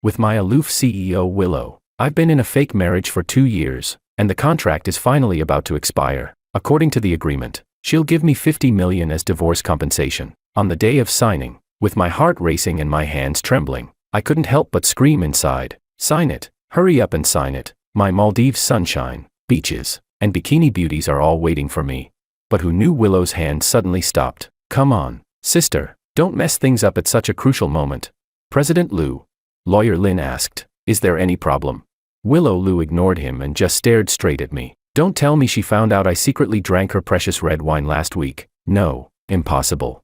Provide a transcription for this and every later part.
with my aloof CEO Willow. I've been in a fake marriage for 2 years, and the contract is finally about to expire. According to the agreement, she'll give me $50 million as divorce compensation. On the day of signing, with my heart racing and my hands trembling, I couldn't help but scream inside, "Sign it, hurry up and sign it. My Maldives sunshine, beaches, and bikini beauties are all waiting for me." But who knew Willow's hand suddenly stopped. "Come on, sister, don't mess things up at such a crucial moment." "President Liu," Lawyer Lin asked, "is there any problem?" Willow Liu ignored him and just stared straight at me. "Don't tell me she found out I secretly drank her precious red wine last week." "No, impossible.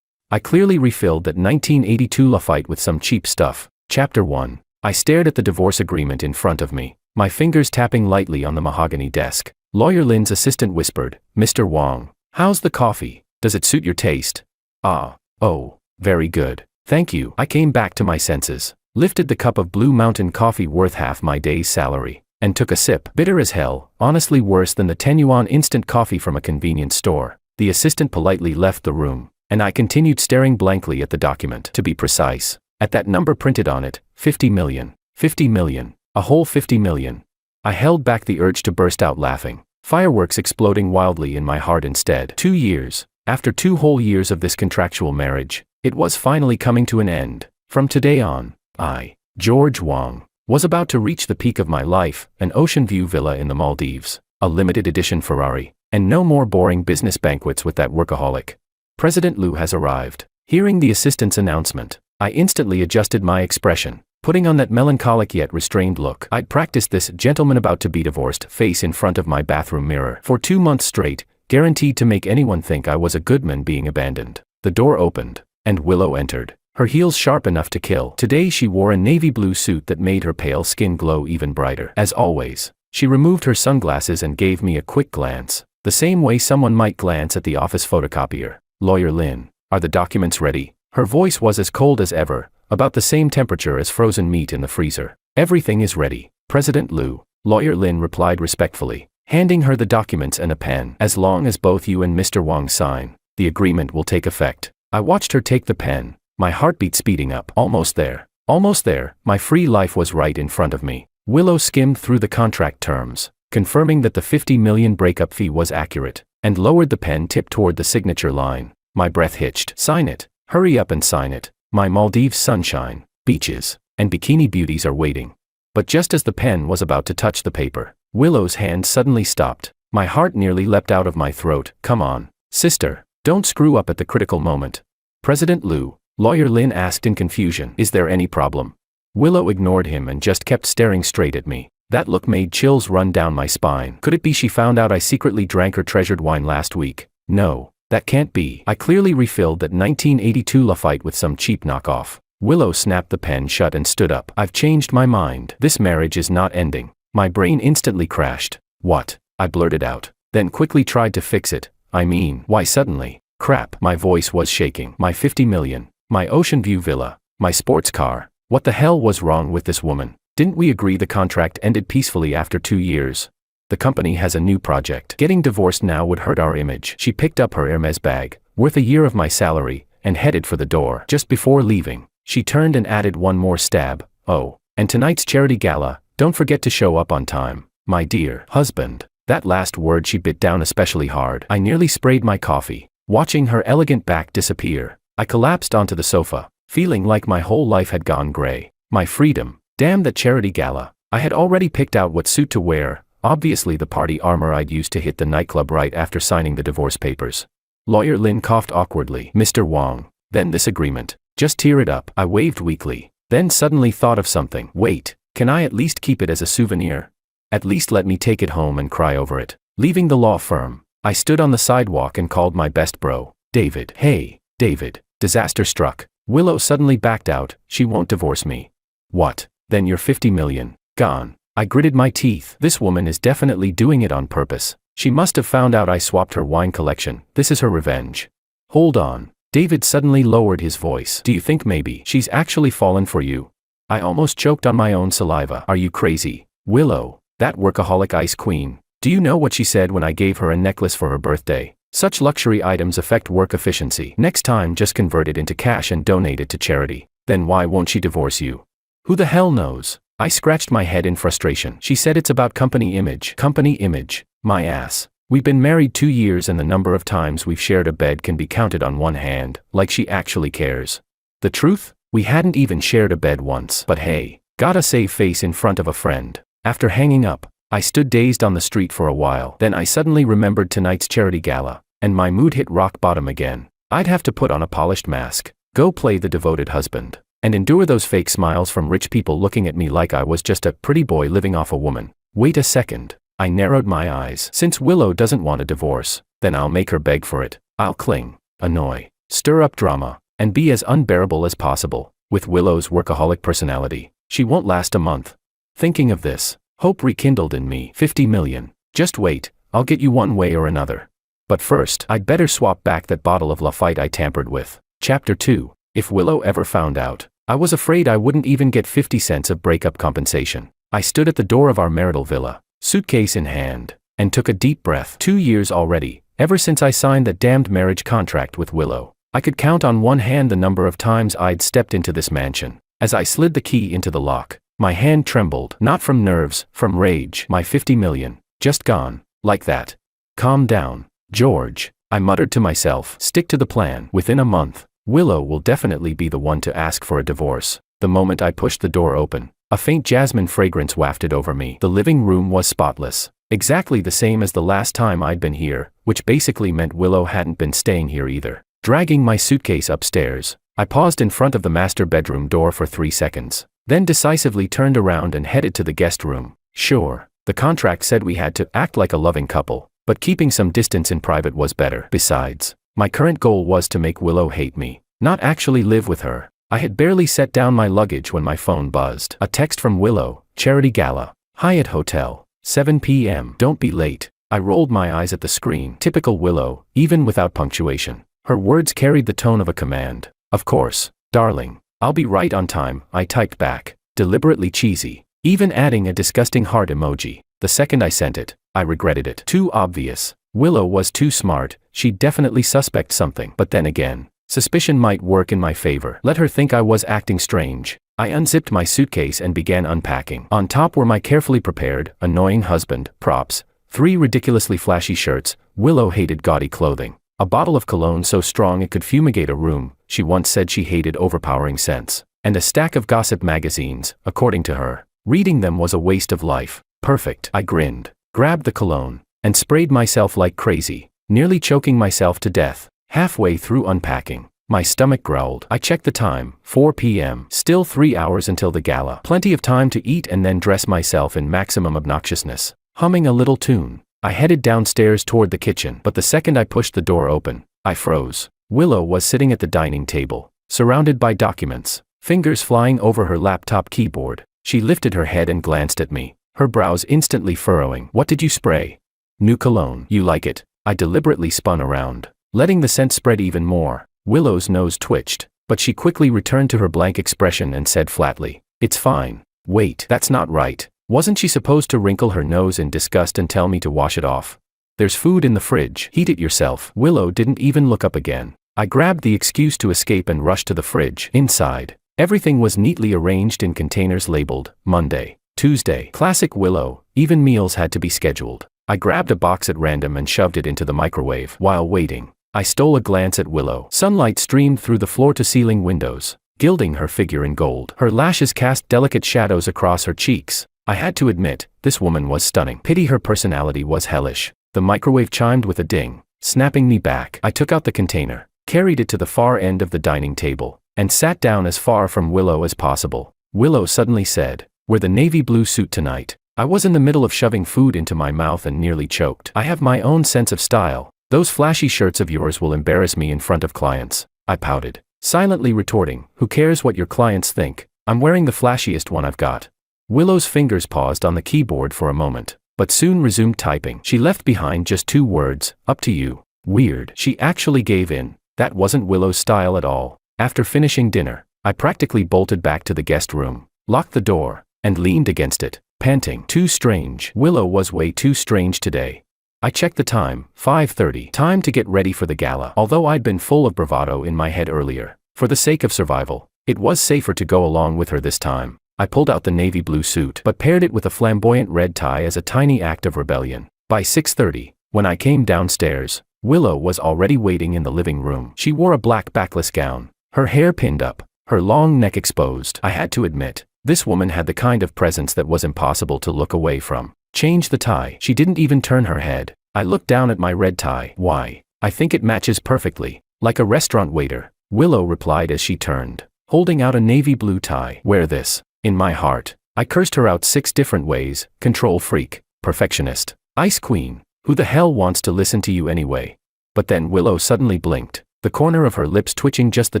I clearly refilled that 1982 Lafite with some cheap stuff." Chapter 1. I stared at the divorce agreement in front of me, my fingers tapping lightly on the mahogany desk. Lawyer Lin's assistant whispered, "Mr. Wong, how's the coffee? Does it suit your taste?" Oh, very good. Thank you." I came back to my senses, lifted the cup of Blue Mountain coffee worth half my day's salary, and took a sip. Bitter as hell, honestly worse than the 10 yuan instant coffee from a convenience store. The assistant politely left the room, and I continued staring blankly at the document. To be precise, at that number printed on it, 50 million. 50 million. A whole 50 million. I held back the urge to burst out laughing, fireworks exploding wildly in my heart instead. 2 years. After 2 whole years of this contractual marriage, it was finally coming to an end. From today on, I, George Wong, was about to reach the peak of my life, an ocean view villa in the Maldives, a limited edition Ferrari, and no more boring business banquets with that workaholic. President Liu has arrived. Hearing the assistant's announcement, I instantly adjusted my expression, putting on that melancholic yet restrained look. I'd practiced this gentleman about to be divorced face in front of my bathroom mirror for 2 months straight, guaranteed to make anyone think I was a good man being abandoned. The door opened, and Willow entered, her heels sharp enough to kill. Today she wore a navy blue suit that made her pale skin glow even brighter. As always, she removed her sunglasses and gave me a quick glance, the same way someone might glance at the office photocopier. "Lawyer Lin, are the documents ready?" Her voice was as cold as ever, about the same temperature as frozen meat in the freezer. "Everything is ready, President Liu," Lawyer Lin replied respectfully, handing her the documents and a pen. "As long as both you and Mr. Wong sign, the agreement will take effect." I watched her take the pen, my heartbeat speeding up. Almost there. Almost there. My free life was right in front of me. Willow skimmed through the contract terms, confirming that the 50 million breakup fee was accurate, and lowered the pen tip toward the signature line. My breath hitched. "Sign it. Hurry up and sign it. My Maldives sunshine, beaches, and bikini beauties are waiting." But just as the pen was about to touch the paper, Willow's hand suddenly stopped. My heart nearly leapt out of my throat. "Come on, sister, don't screw up at the critical moment." "President Liu," Lawyer Lin asked in confusion, "is there any problem?" Willow ignored him and just kept staring straight at me. That look made chills run down my spine. Could it be she found out I secretly drank her treasured wine last week? No, that can't be. I clearly refilled that 1982 Lafite with some cheap knockoff. Willow snapped the pen shut and stood up. "I've changed my mind. This marriage is not ending." My brain instantly crashed. "What?" I blurted out, then quickly tried to fix it. Why suddenly? Crap, my voice was shaking. My 50 million, my ocean view villa, my sports car. What the hell was wrong with this woman? Didn't we agree the contract ended peacefully after 2 years? The company has a new project. Getting divorced now would hurt our image. She picked up her Hermes bag, worth a year of my salary, and headed for the door. Just before leaving, she turned and added one more stab. "Oh, and tonight's charity gala, don't forget to show up on time, my dear husband." That last word she bit down especially hard. I nearly sprayed my coffee. Watching her elegant back disappear, I collapsed onto the sofa, feeling like my whole life had gone gray. My freedom. Damn that charity gala. I had already picked out what suit to wear, obviously the party armor I'd used to hit the nightclub right after signing the divorce papers. Lawyer Lin coughed awkwardly. "Mr. Wong, then this agreement. Just tear it up." I waved weakly, then suddenly thought of something. "Wait, can I at least keep it as a souvenir? At least let me take it home and cry over it." Leaving the law firm, I stood on the sidewalk and called my best bro, David. "Hey, David, disaster struck. Willow suddenly backed out. She won't divorce me." "What? Then your 50 million, gone." I gritted my teeth. This woman is definitely doing it on purpose. She must have found out I swapped her wine collection. This is her revenge. "Hold on." David suddenly lowered his voice. "Do you think maybe she's actually fallen for you?" I almost choked on my own saliva. "Are you crazy? Willow, that workaholic ice queen. Do you know what she said when I gave her a necklace for her birthday? Such luxury items affect work efficiency. Next time just convert it into cash and donate it to charity." "Then why won't she divorce you?" Who the hell knows? I scratched my head in frustration. She said it's about company image. Company image? My ass. We've been married 2 years and the number of times we've shared a bed can be counted on one hand, like she actually cares. The truth? We hadn't even shared a bed once. But hey, gotta save face in front of a friend. After hanging up, I stood dazed on the street for a while. Then I suddenly remembered tonight's charity gala, and my mood hit rock bottom again. I'd have to put on a polished mask, go play the devoted husband, and endure those fake smiles from rich people looking at me like I was just a pretty boy living off a woman. Wait a second. I narrowed my eyes. Since Willow doesn't want a divorce, then I'll make her beg for it. I'll cling, annoy, stir up drama, and be as unbearable as possible. With Willow's workaholic personality, she won't last a month. Thinking of this, hope rekindled in me. 50 million. Just wait, I'll get you one way or another. But first, I'd better swap back that bottle of Lafite I tampered with. Chapter 2. If Willow ever found out, I was afraid I wouldn't even get 50 cents of breakup compensation. I stood at the door of our marital villa, suitcase in hand, and took a deep breath. 2 years already, ever since I signed that damned marriage contract with Willow. I could count on one hand the number of times I'd stepped into this mansion. As I slid the key into the lock, my hand trembled, not from nerves, from rage. My 50 million, just gone, like that. Calm down, George, I muttered to myself. Stick to the plan. Within a month, Willow will definitely be the one to ask for a divorce. The moment I pushed the door open, a faint jasmine fragrance wafted over me. The living room was spotless, exactly the same as the last time I'd been here, which basically meant Willow hadn't been staying here either. Dragging my suitcase upstairs, I paused in front of the master bedroom door for 3 seconds, then decisively turned around and headed to the guest room. Sure, the contract said we had to act like a loving couple, but keeping some distance in private was better. Besides, my current goal was to make Willow hate me, not actually live with her. I had barely set down my luggage when my phone buzzed. A text from Willow, charity gala, Hyatt Hotel, 7 p.m. Don't be late. I rolled my eyes at the screen. Typical Willow, even without punctuation. Her words carried the tone of a command. Of course, darling, I'll be right on time, I typed back, deliberately cheesy, even adding a disgusting heart emoji. The second I sent it, I regretted it. Too obvious. Willow was too smart, she'd definitely suspect something. But then again, suspicion might work in my favor. Let her think I was acting strange. I unzipped my suitcase and began unpacking. On top were my carefully prepared, annoying husband props, 3 ridiculously flashy shirts. Willow hated gaudy clothing. A bottle of cologne so strong it could fumigate a room. She once said she hated overpowering scents. And a stack of gossip magazines, according to her. Reading them was a waste of life. Perfect. I grinned, grabbed the cologne, and sprayed myself like crazy, nearly choking myself to death. Halfway through unpacking, my stomach growled. I checked the time, 4 p.m. Still 3 hours until the gala. Plenty of time to eat and then dress myself in maximum obnoxiousness. Humming a little tune, I headed downstairs toward the kitchen. But the second I pushed the door open, I froze. Willow was sitting at the dining table, surrounded by documents, fingers flying over her laptop keyboard. She lifted her head and glanced at me, her brows instantly furrowing. What did you spray? New cologne. You like it? I deliberately spun around, letting the scent spread even more. Willow's nose twitched, but she quickly returned to her blank expression and said flatly, "It's fine." Wait, that's not right. Wasn't she supposed to wrinkle her nose in disgust and tell me to wash it off? There's food in the fridge. Heat it yourself. Willow didn't even look up again. I grabbed the excuse to escape and rushed to the fridge. Inside, everything was neatly arranged in containers labeled Monday, Tuesday. Classic Willow, even meals had to be scheduled. I grabbed a box at random and shoved it into the microwave. While waiting, I stole a glance at Willow. Sunlight streamed through the floor-to-ceiling windows, gilding her figure in gold. Her lashes cast delicate shadows across her cheeks. I had to admit, this woman was stunning. Pity her personality was hellish. The microwave chimed with a ding, snapping me back. I took out the container, carried it to the far end of the dining table, and sat down as far from Willow as possible. Willow suddenly said, "Wear the navy blue suit tonight." I was in the middle of shoving food into my mouth and nearly choked. I have my own sense of style. Those flashy shirts of yours will embarrass me in front of clients. I pouted, silently retorting, "Who cares what your clients think? I'm wearing the flashiest one I've got." Willow's fingers paused on the keyboard for a moment, but soon resumed typing. She left behind just 2 words, "Up to you." Weird. She actually gave in. That wasn't Willow's style at all. After finishing dinner, I practically bolted back to the guest room, locked the door, and leaned against it, panting. Too strange. Willow was way too strange today. I checked the time, 5:30. Time to get ready for the gala. Although I'd been full of bravado in my head earlier, for the sake of survival, it was safer to go along with her this time. I pulled out the navy blue suit but paired it with a flamboyant red tie as a tiny act of rebellion. By 6:30, when I came downstairs, Willow was already waiting in the living room. She wore a black backless gown, her hair pinned up, her long neck exposed. I had to admit, this woman had the kind of presence that was impossible to look away from. Change the tie. She didn't even turn her head. I looked down at my red tie. Why? I think it matches perfectly. Like a restaurant waiter, Willow replied as she turned, holding out a navy blue tie. Wear this. In my heart, I cursed her out 6 different ways. Control freak, perfectionist, ice queen. Who the hell wants to listen to you anyway? But then Willow suddenly blinked, the corner of her lips twitching just the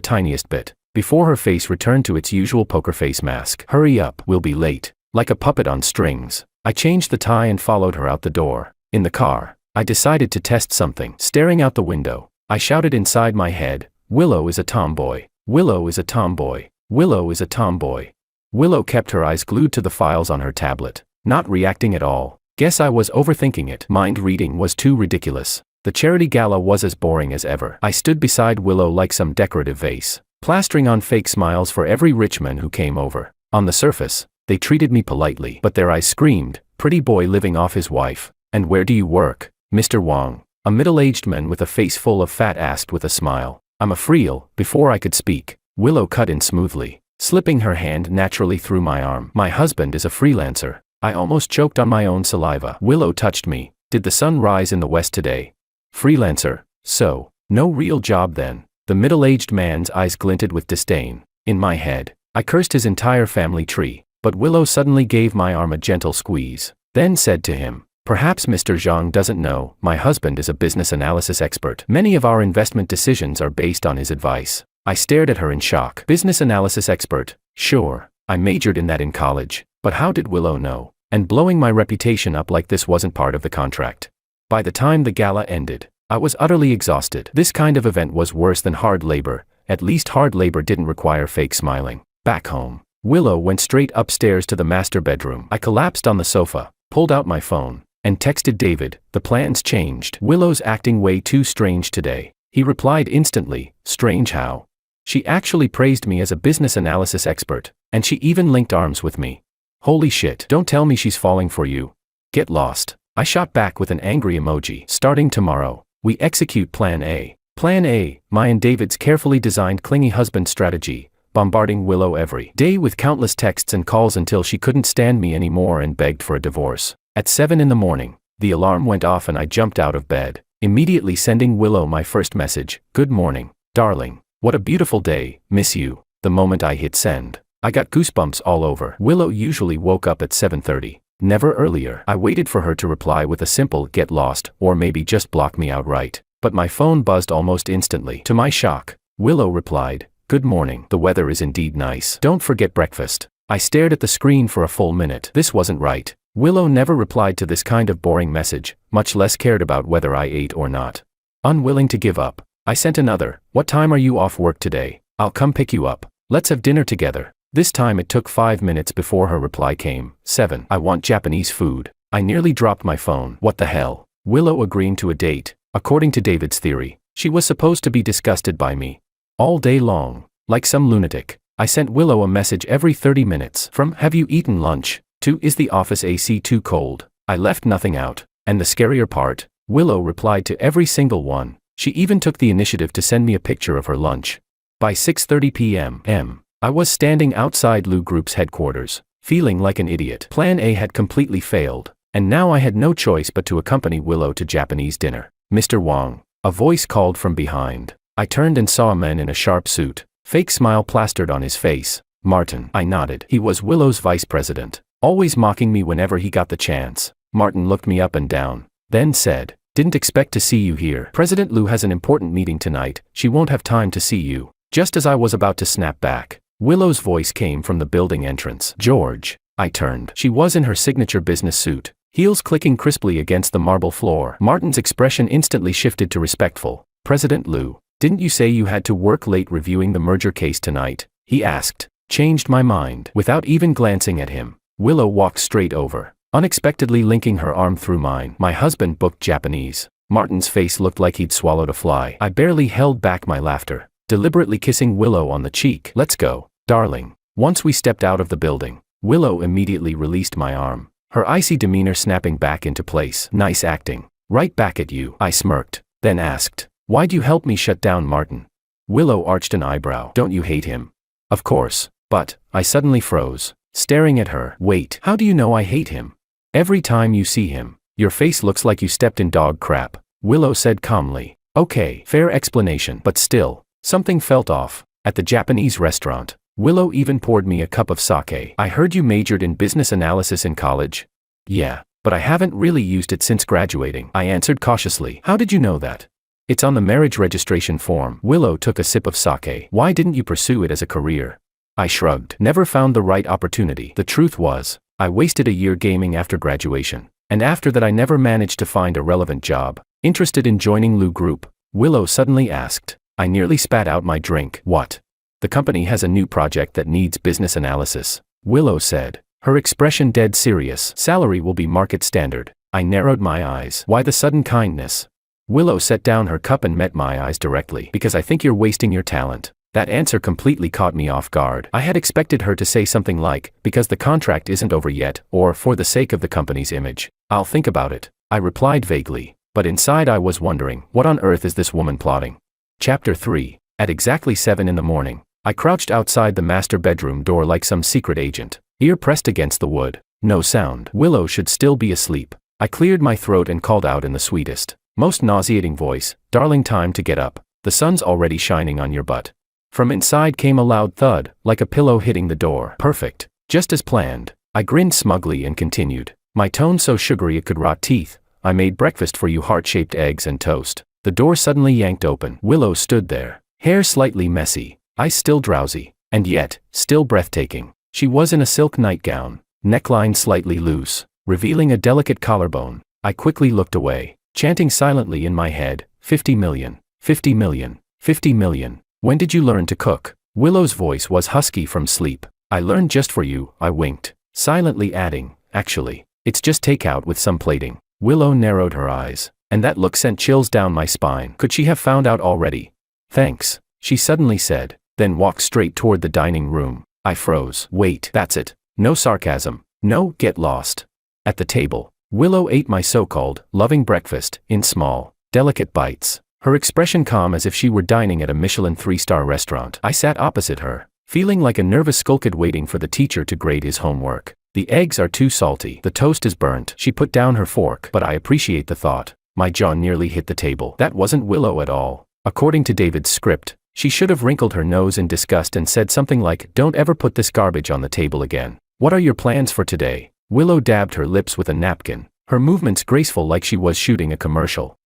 tiniest bit, before her face returned to its usual poker face mask. Hurry up, we'll be late. Like a puppet on strings, I changed the tie and followed her out the door. In the car, I decided to test something. Staring out the window, I shouted inside my head, Willow is a tomboy. Willow is a tomboy. Willow is a tomboy. Willow kept her eyes glued to the files on her tablet, not reacting at all. Guess I was overthinking it. Mind reading was too ridiculous. The charity gala was as boring as ever. I stood beside Willow like some decorative vase, plastering on fake smiles for every rich man who came over. On the surface, they treated me politely, but their eyes screamed, pretty boy living off his wife. And where do you work, Mr. Wong? A middle-aged man with a face full of fat asked with a smile. I'm a freel. Before I could speak, Willow cut in smoothly, slipping her hand naturally through my arm. My husband is a freelancer. I almost choked on my own saliva. Willow touched me. Did the sun rise in the west today? Freelancer? So, no real job then. The middle-aged man's eyes glinted with disdain. In my head, I cursed his entire family tree, but Willow suddenly gave my arm a gentle squeeze, then said to him, perhaps Mr. Zhang doesn't know, my husband is a business analysis expert. Many of our investment decisions are based on his advice. I stared at her in shock. Business analysis expert? Sure, I majored in that in college, but how did Willow know? And blowing my reputation up like this wasn't part of the contract. By the time the gala ended, I was utterly exhausted. This kind of event was worse than hard labor. At least hard labor didn't require fake smiling. Back home, Willow went straight upstairs to the master bedroom. I collapsed on the sofa, pulled out my phone, and texted David. The plans changed. Willow's acting way too strange today. He replied instantly, strange how? She actually praised me as a business analysis expert, and she even linked arms with me. Holy shit, don't tell me she's falling for you. Get lost. I shot back with an angry emoji. Starting tomorrow, we execute Plan A. Plan A, my and David's carefully designed clingy husband strategy, bombarding Willow every day with countless texts and calls until she couldn't stand me anymore and begged for a divorce. At 7 in the morning, the alarm went off and I jumped out of bed, immediately sending Willow my first message. Good morning, darling. What a beautiful day, miss you. The moment I hit send, I got goosebumps all over. Willow usually woke up at 7:30, never earlier. I waited for her to reply with a simple get lost or maybe just block me outright, but my phone buzzed almost instantly. To my shock, Willow replied, good morning. The weather is indeed nice. Don't forget breakfast. I stared at the screen for a full minute. This wasn't right. Willow never replied to this kind of boring message, much less cared about whether I ate or not. Unwilling to give up, I sent another, what time are you off work today? I'll come pick you up. Let's have dinner together. This time it took 5 minutes before her reply came. 7. I want Japanese food. I nearly dropped my phone. What the hell? Willow agreeing to a date. According to David's theory, she was supposed to be disgusted by me. All day long, like some lunatic, I sent Willow a message every 30 minutes. From, have you eaten lunch? To, is the office AC too cold? I left nothing out. And the scarier part, Willow replied to every single one. She even took the initiative to send me a picture of her lunch. By 6:30 p.m., I was standing outside Lu Group's headquarters, feeling like an idiot. Plan A had completely failed, and now I had no choice but to accompany Willow to Japanese dinner. Mr. Wong, a voice called from behind. I turned and saw a man in a sharp suit, fake smile plastered on his face. Martin. I nodded. He was Willow's vice president, always mocking me whenever he got the chance. Martin looked me up and down, then said, didn't expect to see you here. President Lu has an important meeting tonight. She won't have time to see you. Just as I was about to snap back, Willow's voice came from the building entrance. George. I turned. She was in her signature business suit, heels clicking crisply against the marble floor. Martin's expression instantly shifted to respectful. President Lu, didn't you say you had to work late reviewing the merger case tonight? He asked. Changed my mind. Without even glancing at him, Willow walked straight over, unexpectedly linking her arm through mine. My husband booked Japanese. Martin's face looked like he'd swallowed a fly. I barely held back my laughter, deliberately kissing Willow on the cheek. Let's go, darling. Once we stepped out of the building, Willow immediately released my arm, her icy demeanor snapping back into place. Nice acting. Right back at you, I smirked, then asked, why'd you help me shut down Martin? Willow arched an eyebrow. Don't you hate him? Of course, but, I suddenly froze, staring at her. Wait, how do you know I hate him? Every time you see him, your face looks like you stepped in dog crap, Willow said calmly. Okay, fair explanation, but still, something felt off. At the Japanese restaurant, Willow even poured me a cup of sake. I heard you majored in business analysis in college. Yeah, but I haven't really used it since graduating, I answered cautiously. How did you know that? It's on the marriage registration form. Willow took a sip of sake. Why didn't you pursue it as a career? I shrugged. Never found the right opportunity. The truth was, I wasted a year gaming after graduation, and after that I never managed to find a relevant job. Interested in joining Lou Group? Willow suddenly asked. I nearly spat out my drink. What? The company has a new project that needs business analysis, Willow said, her expression dead serious. Salary will be market standard. I narrowed my eyes. Why the sudden kindness? Willow set down her cup and met my eyes directly. Because I think you're wasting your talent. That answer completely caught me off guard. I had expected her to say something like, because the contract isn't over yet, or for the sake of the company's image. I'll think about it, I replied vaguely, but inside I was wondering, what on earth is this woman plotting? Chapter 3. At exactly 7 in the morning, I crouched outside the master bedroom door like some secret agent, ear pressed against the wood. No sound. Willow should still be asleep. I cleared my throat and called out in the sweetest, most nauseating voice, darling, time to get up. The sun's already shining on your butt. From inside came a loud thud, like a pillow hitting the door. Perfect. Just as planned. I grinned smugly and continued, my tone so sugary it could rot teeth. I made breakfast for you, heart-shaped eggs and toast. The door suddenly yanked open. Willow stood there, hair slightly messy, eyes still drowsy, and yet, still breathtaking. She was in a silk nightgown, neckline slightly loose, revealing a delicate collarbone. I quickly looked away, chanting silently in my head, 50 million, 50 million, 50 million. When did you learn to cook? Willow's voice was husky from sleep. I learned just for you, I winked, silently adding, actually, it's just takeout with some plating. Willow narrowed her eyes, and that look sent chills down my spine. Could she have found out already? Thanks, she suddenly said, then walked straight toward the dining room. I froze. Wait, that's it. No sarcasm. No, get lost. At the table, Willow ate my so-called loving breakfast in small, delicate bites, her expression calm as if she were dining at a Michelin 3-star restaurant. I sat opposite her, feeling like a nervous skulkid waiting for the teacher to grade his homework. The eggs are too salty. The toast is burnt. She put down her fork. But I appreciate the thought. My jaw nearly hit the table. That wasn't Willow at all. According to David's script, she should have wrinkled her nose in disgust and said something like, don't ever put this garbage on the table again. What are your plans for today? Willow dabbed her lips with a napkin, her movements graceful like she was shooting a commercial.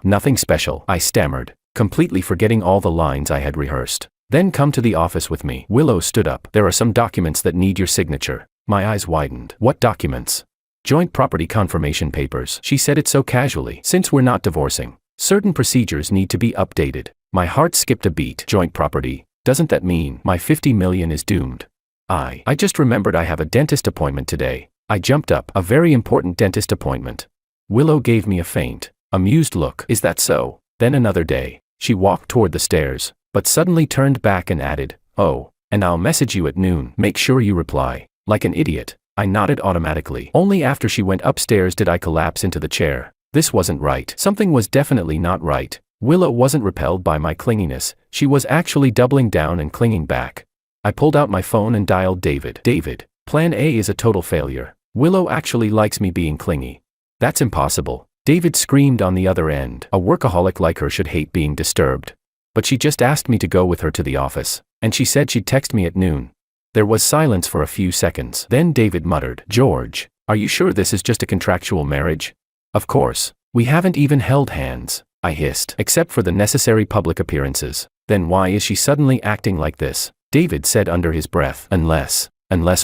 Nothing special, I stammered, completely forgetting all the lines I had rehearsed. Then come to the office with me. Willow stood up. There are some documents that need your signature. My eyes widened. What documents? Joint property confirmation papers. She said it so casually. Since we're not divorcing, certain procedures need to be updated. My heart skipped a beat. Joint property? Doesn't that mean my 50 million is doomed? I just remembered I have a dentist appointment today. I jumped up. A very important dentist appointment. Willow gave me a faint, amused look. Is that so? Then another day. She walked toward the stairs, but suddenly turned back and added, oh, and I'll message you at noon. Make sure you reply. Like an idiot, I nodded automatically. Only after she went upstairs did I collapse into the chair. This wasn't right. Something was definitely not right. Willow wasn't repelled by my clinginess. She was actually doubling down and clinging back. I pulled out my phone and dialed David. David, plan A is a total failure. Willow actually likes me being clingy. That's impossible. David screamed on the other end. A workaholic like her should hate being disturbed. But she just asked me to go with her to the office, and she said she'd text me at noon. There was silence for a few seconds. Then David muttered, George, are you sure this is just a contractual marriage? Of course. We haven't even held hands, I hissed, except for the necessary public appearances. Then why is she suddenly acting like this? David said under his breath. Unless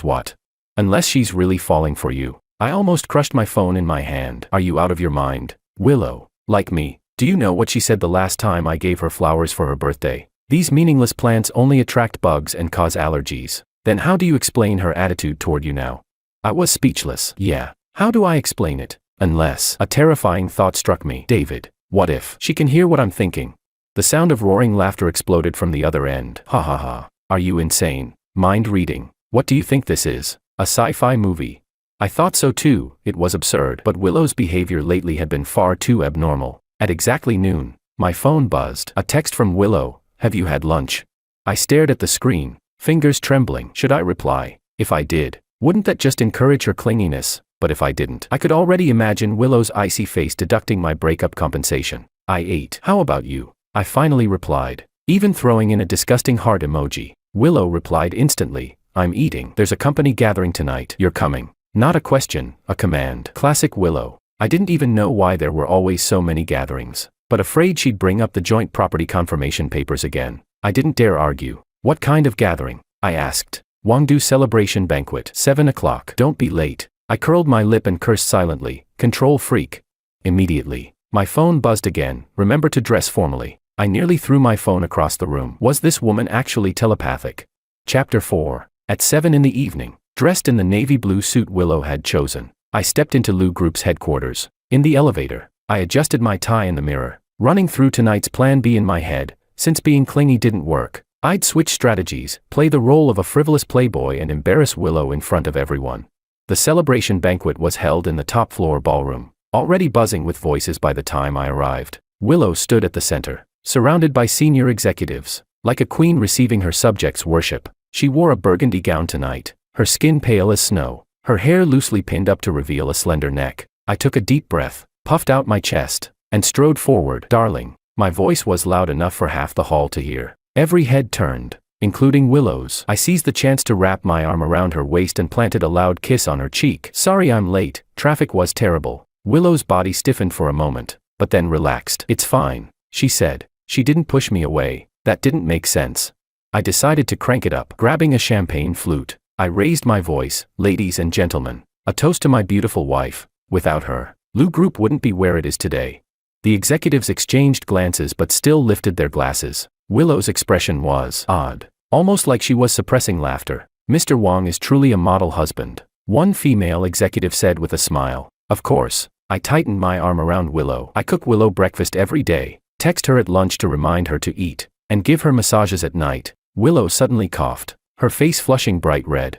what? Unless she's really falling for you. I almost crushed my phone in my hand. Are you out of your mind? Willow, like me, do you know what she said the last time I gave her flowers for her birthday? These meaningless plants only attract bugs and cause allergies. Then how do you explain her attitude toward you now? I was speechless. Yeah, how do I explain it? Unless, a terrifying thought struck me. David, what if she can hear what I'm thinking? The sound of roaring laughter exploded from the other end. Ha ha ha. Are you insane? Mind reading. What do you think this is? A sci-fi movie. I thought so too. It was absurd, but Willow's behavior lately had been far too abnormal. At exactly noon, my phone buzzed. A text from Willow. Have you had lunch? I stared at the screen, fingers trembling. Should I reply? If I did, wouldn't that just encourage her clinginess? But if I didn't, I could already imagine Willow's icy face deducting my breakup compensation. I ate. How about you? I finally replied, even throwing in a disgusting heart emoji. Willow replied instantly, I'm eating. There's a company gathering tonight. You're coming. Not a question, a command. Classic Willow. I didn't even know why there were always so many gatherings, but afraid she'd bring up the joint property confirmation papers again, I didn't dare argue. What kind of gathering? I asked. Wangdu celebration banquet. 7 o'clock. Don't be late. I curled my lip and cursed silently. Control freak. Immediately, my phone buzzed again. Remember to dress formally. I nearly threw my phone across the room. Was this woman actually telepathic? Chapter 4. At 7 in the evening, dressed in the navy blue suit Willow had chosen, I stepped into Lu Group's headquarters. In the elevator, I adjusted my tie in the mirror, running through tonight's plan B in my head. Since being clingy didn't work, I'd switch strategies, play the role of a frivolous playboy and embarrass Willow in front of everyone. The celebration banquet was held in the top floor ballroom, already buzzing with voices by the time I arrived. Willow stood at the center, surrounded by senior executives, like a queen receiving her subjects' worship. She wore a burgundy gown tonight, her skin pale as snow, her hair loosely pinned up to reveal a slender neck. I took a deep breath, puffed out my chest, and strode forward. Darling, my voice was loud enough for half the hall to hear. Every head turned, including Willow's. I seized the chance to wrap my arm around her waist and planted a loud kiss on her cheek. Sorry I'm late, traffic was terrible. Willow's body stiffened for a moment, but then relaxed. It's fine, she said. She didn't push me away. That didn't make sense. I decided to crank it up. Grabbing a champagne flute, I raised my voice. Ladies and gentlemen, a toast to my beautiful wife. Without her, Lu Group wouldn't be where it is today. The executives exchanged glances but still lifted their glasses. Willow's expression was odd, almost like she was suppressing laughter. Mr. Wang is truly a model husband, one female executive said with a smile. Of course. I tightened my arm around Willow. I cook Willow breakfast every day, text her at lunch to remind her to eat, and give her massages at night. Willow suddenly coughed, her face flushing bright red.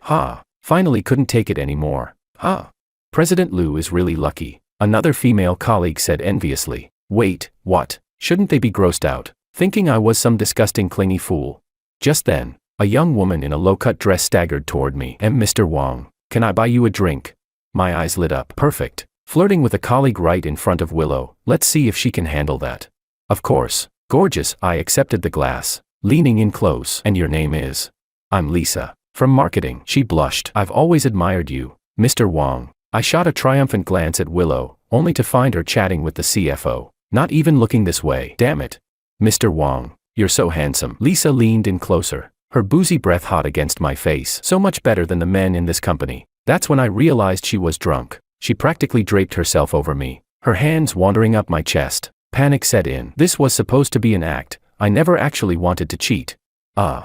Finally couldn't take it anymore. President Lu is really lucky, another female colleague said enviously. Wait, what? Shouldn't they be grossed out, thinking I was some disgusting clingy fool? Just then, a young woman in a low-cut dress staggered toward me. Mr. Wang, can I buy you a drink? My eyes lit up. Perfect. Flirting with a colleague right in front of Willow. Let's see if she can handle that. Of course. Gorgeous. I accepted the glass, leaning in close. And your name is? I'm Lisa. From marketing. She blushed. I've always admired you, Mr. Wang. I shot a triumphant glance at Willow, only to find her chatting with the CFO. Not even looking this way. Damn it. Mr. Wang, you're so handsome. Lisa leaned in closer, her boozy breath hot against my face. So much better than the men in this company. That's when I realized she was drunk. She practically draped herself over me, her hands wandering up my chest. Panic set in. This was supposed to be an act. I never actually wanted to cheat.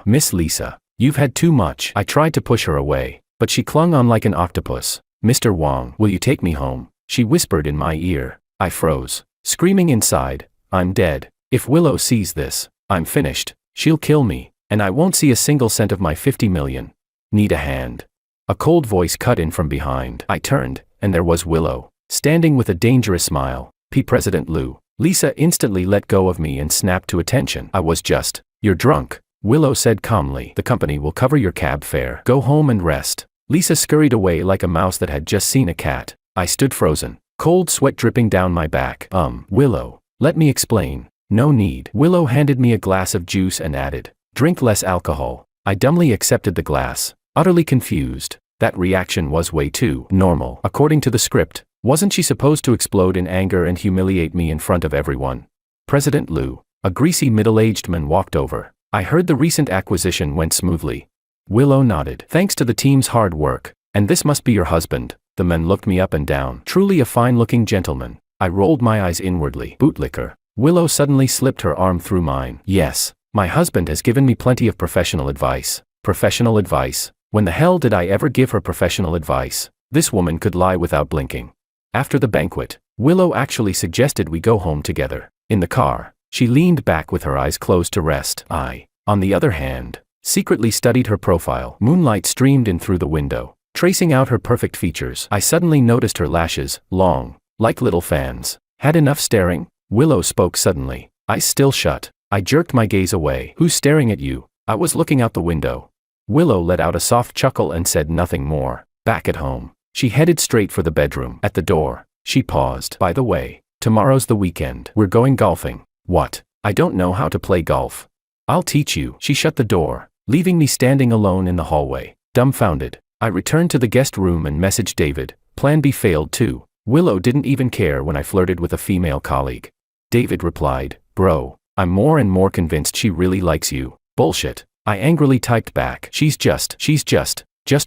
Miss Lisa, you've had too much. I tried to push her away, but she clung on like an octopus. Mr. Wang, will you take me home? She whispered in my ear. I froze, screaming inside. I'm dead. If Willow sees this, I'm finished. She'll kill me, and I won't see a single cent of my 50 million. Need a hand. A cold voice cut in from behind. I turned, and there was Willow, standing with a dangerous smile. President Lu. Lisa instantly let go of me and snapped to attention. I was just. You're drunk, Willow said calmly. The company will cover your cab fare. Go home and rest. Lisa scurried away like a mouse that had just seen a cat. I stood frozen, cold sweat dripping down my back. Willow, let me explain. No need. Willow handed me a glass of juice and added, drink less alcohol. I dumbly accepted the glass, utterly confused. That reaction was way too normal. According to the script, wasn't she supposed to explode in anger and humiliate me in front of everyone? President Lu, a greasy middle-aged man, walked over. I heard the recent acquisition went smoothly. Willow nodded. Thanks to the team's hard work. And this must be your husband. The man looked me up and down. Truly a fine-looking gentleman. I rolled my eyes inwardly. Bootlicker. Willow suddenly slipped her arm through mine. Yes, my husband has given me plenty of professional advice. Professional advice? When the hell did I ever give her professional advice? This woman could lie without blinking. After the banquet, Willow actually suggested we go home together. In the car, she leaned back with her eyes closed to rest. I, on the other hand, secretly studied her profile. Moonlight streamed in through the window, Tracing out her perfect features, I suddenly noticed her lashes, long, like little fans. Had enough staring? Willow spoke suddenly. Eyes still shut. I jerked my gaze away. Who's staring at you? I was looking out the window. Willow let out a soft chuckle and said nothing more. Back at home. She headed straight for the bedroom. At the door, she paused. By the way, tomorrow's the weekend. We're going golfing. What? I don't know how to play golf. I'll teach you. She shut the door, leaving me standing alone in the hallway. Dumbfounded, I returned to the guest room and messaged David. Plan B failed too. Willow didn't even care when I flirted with a female colleague. David replied, bro, I'm more and more convinced she really likes you. Bullshit. I angrily typed back. She's just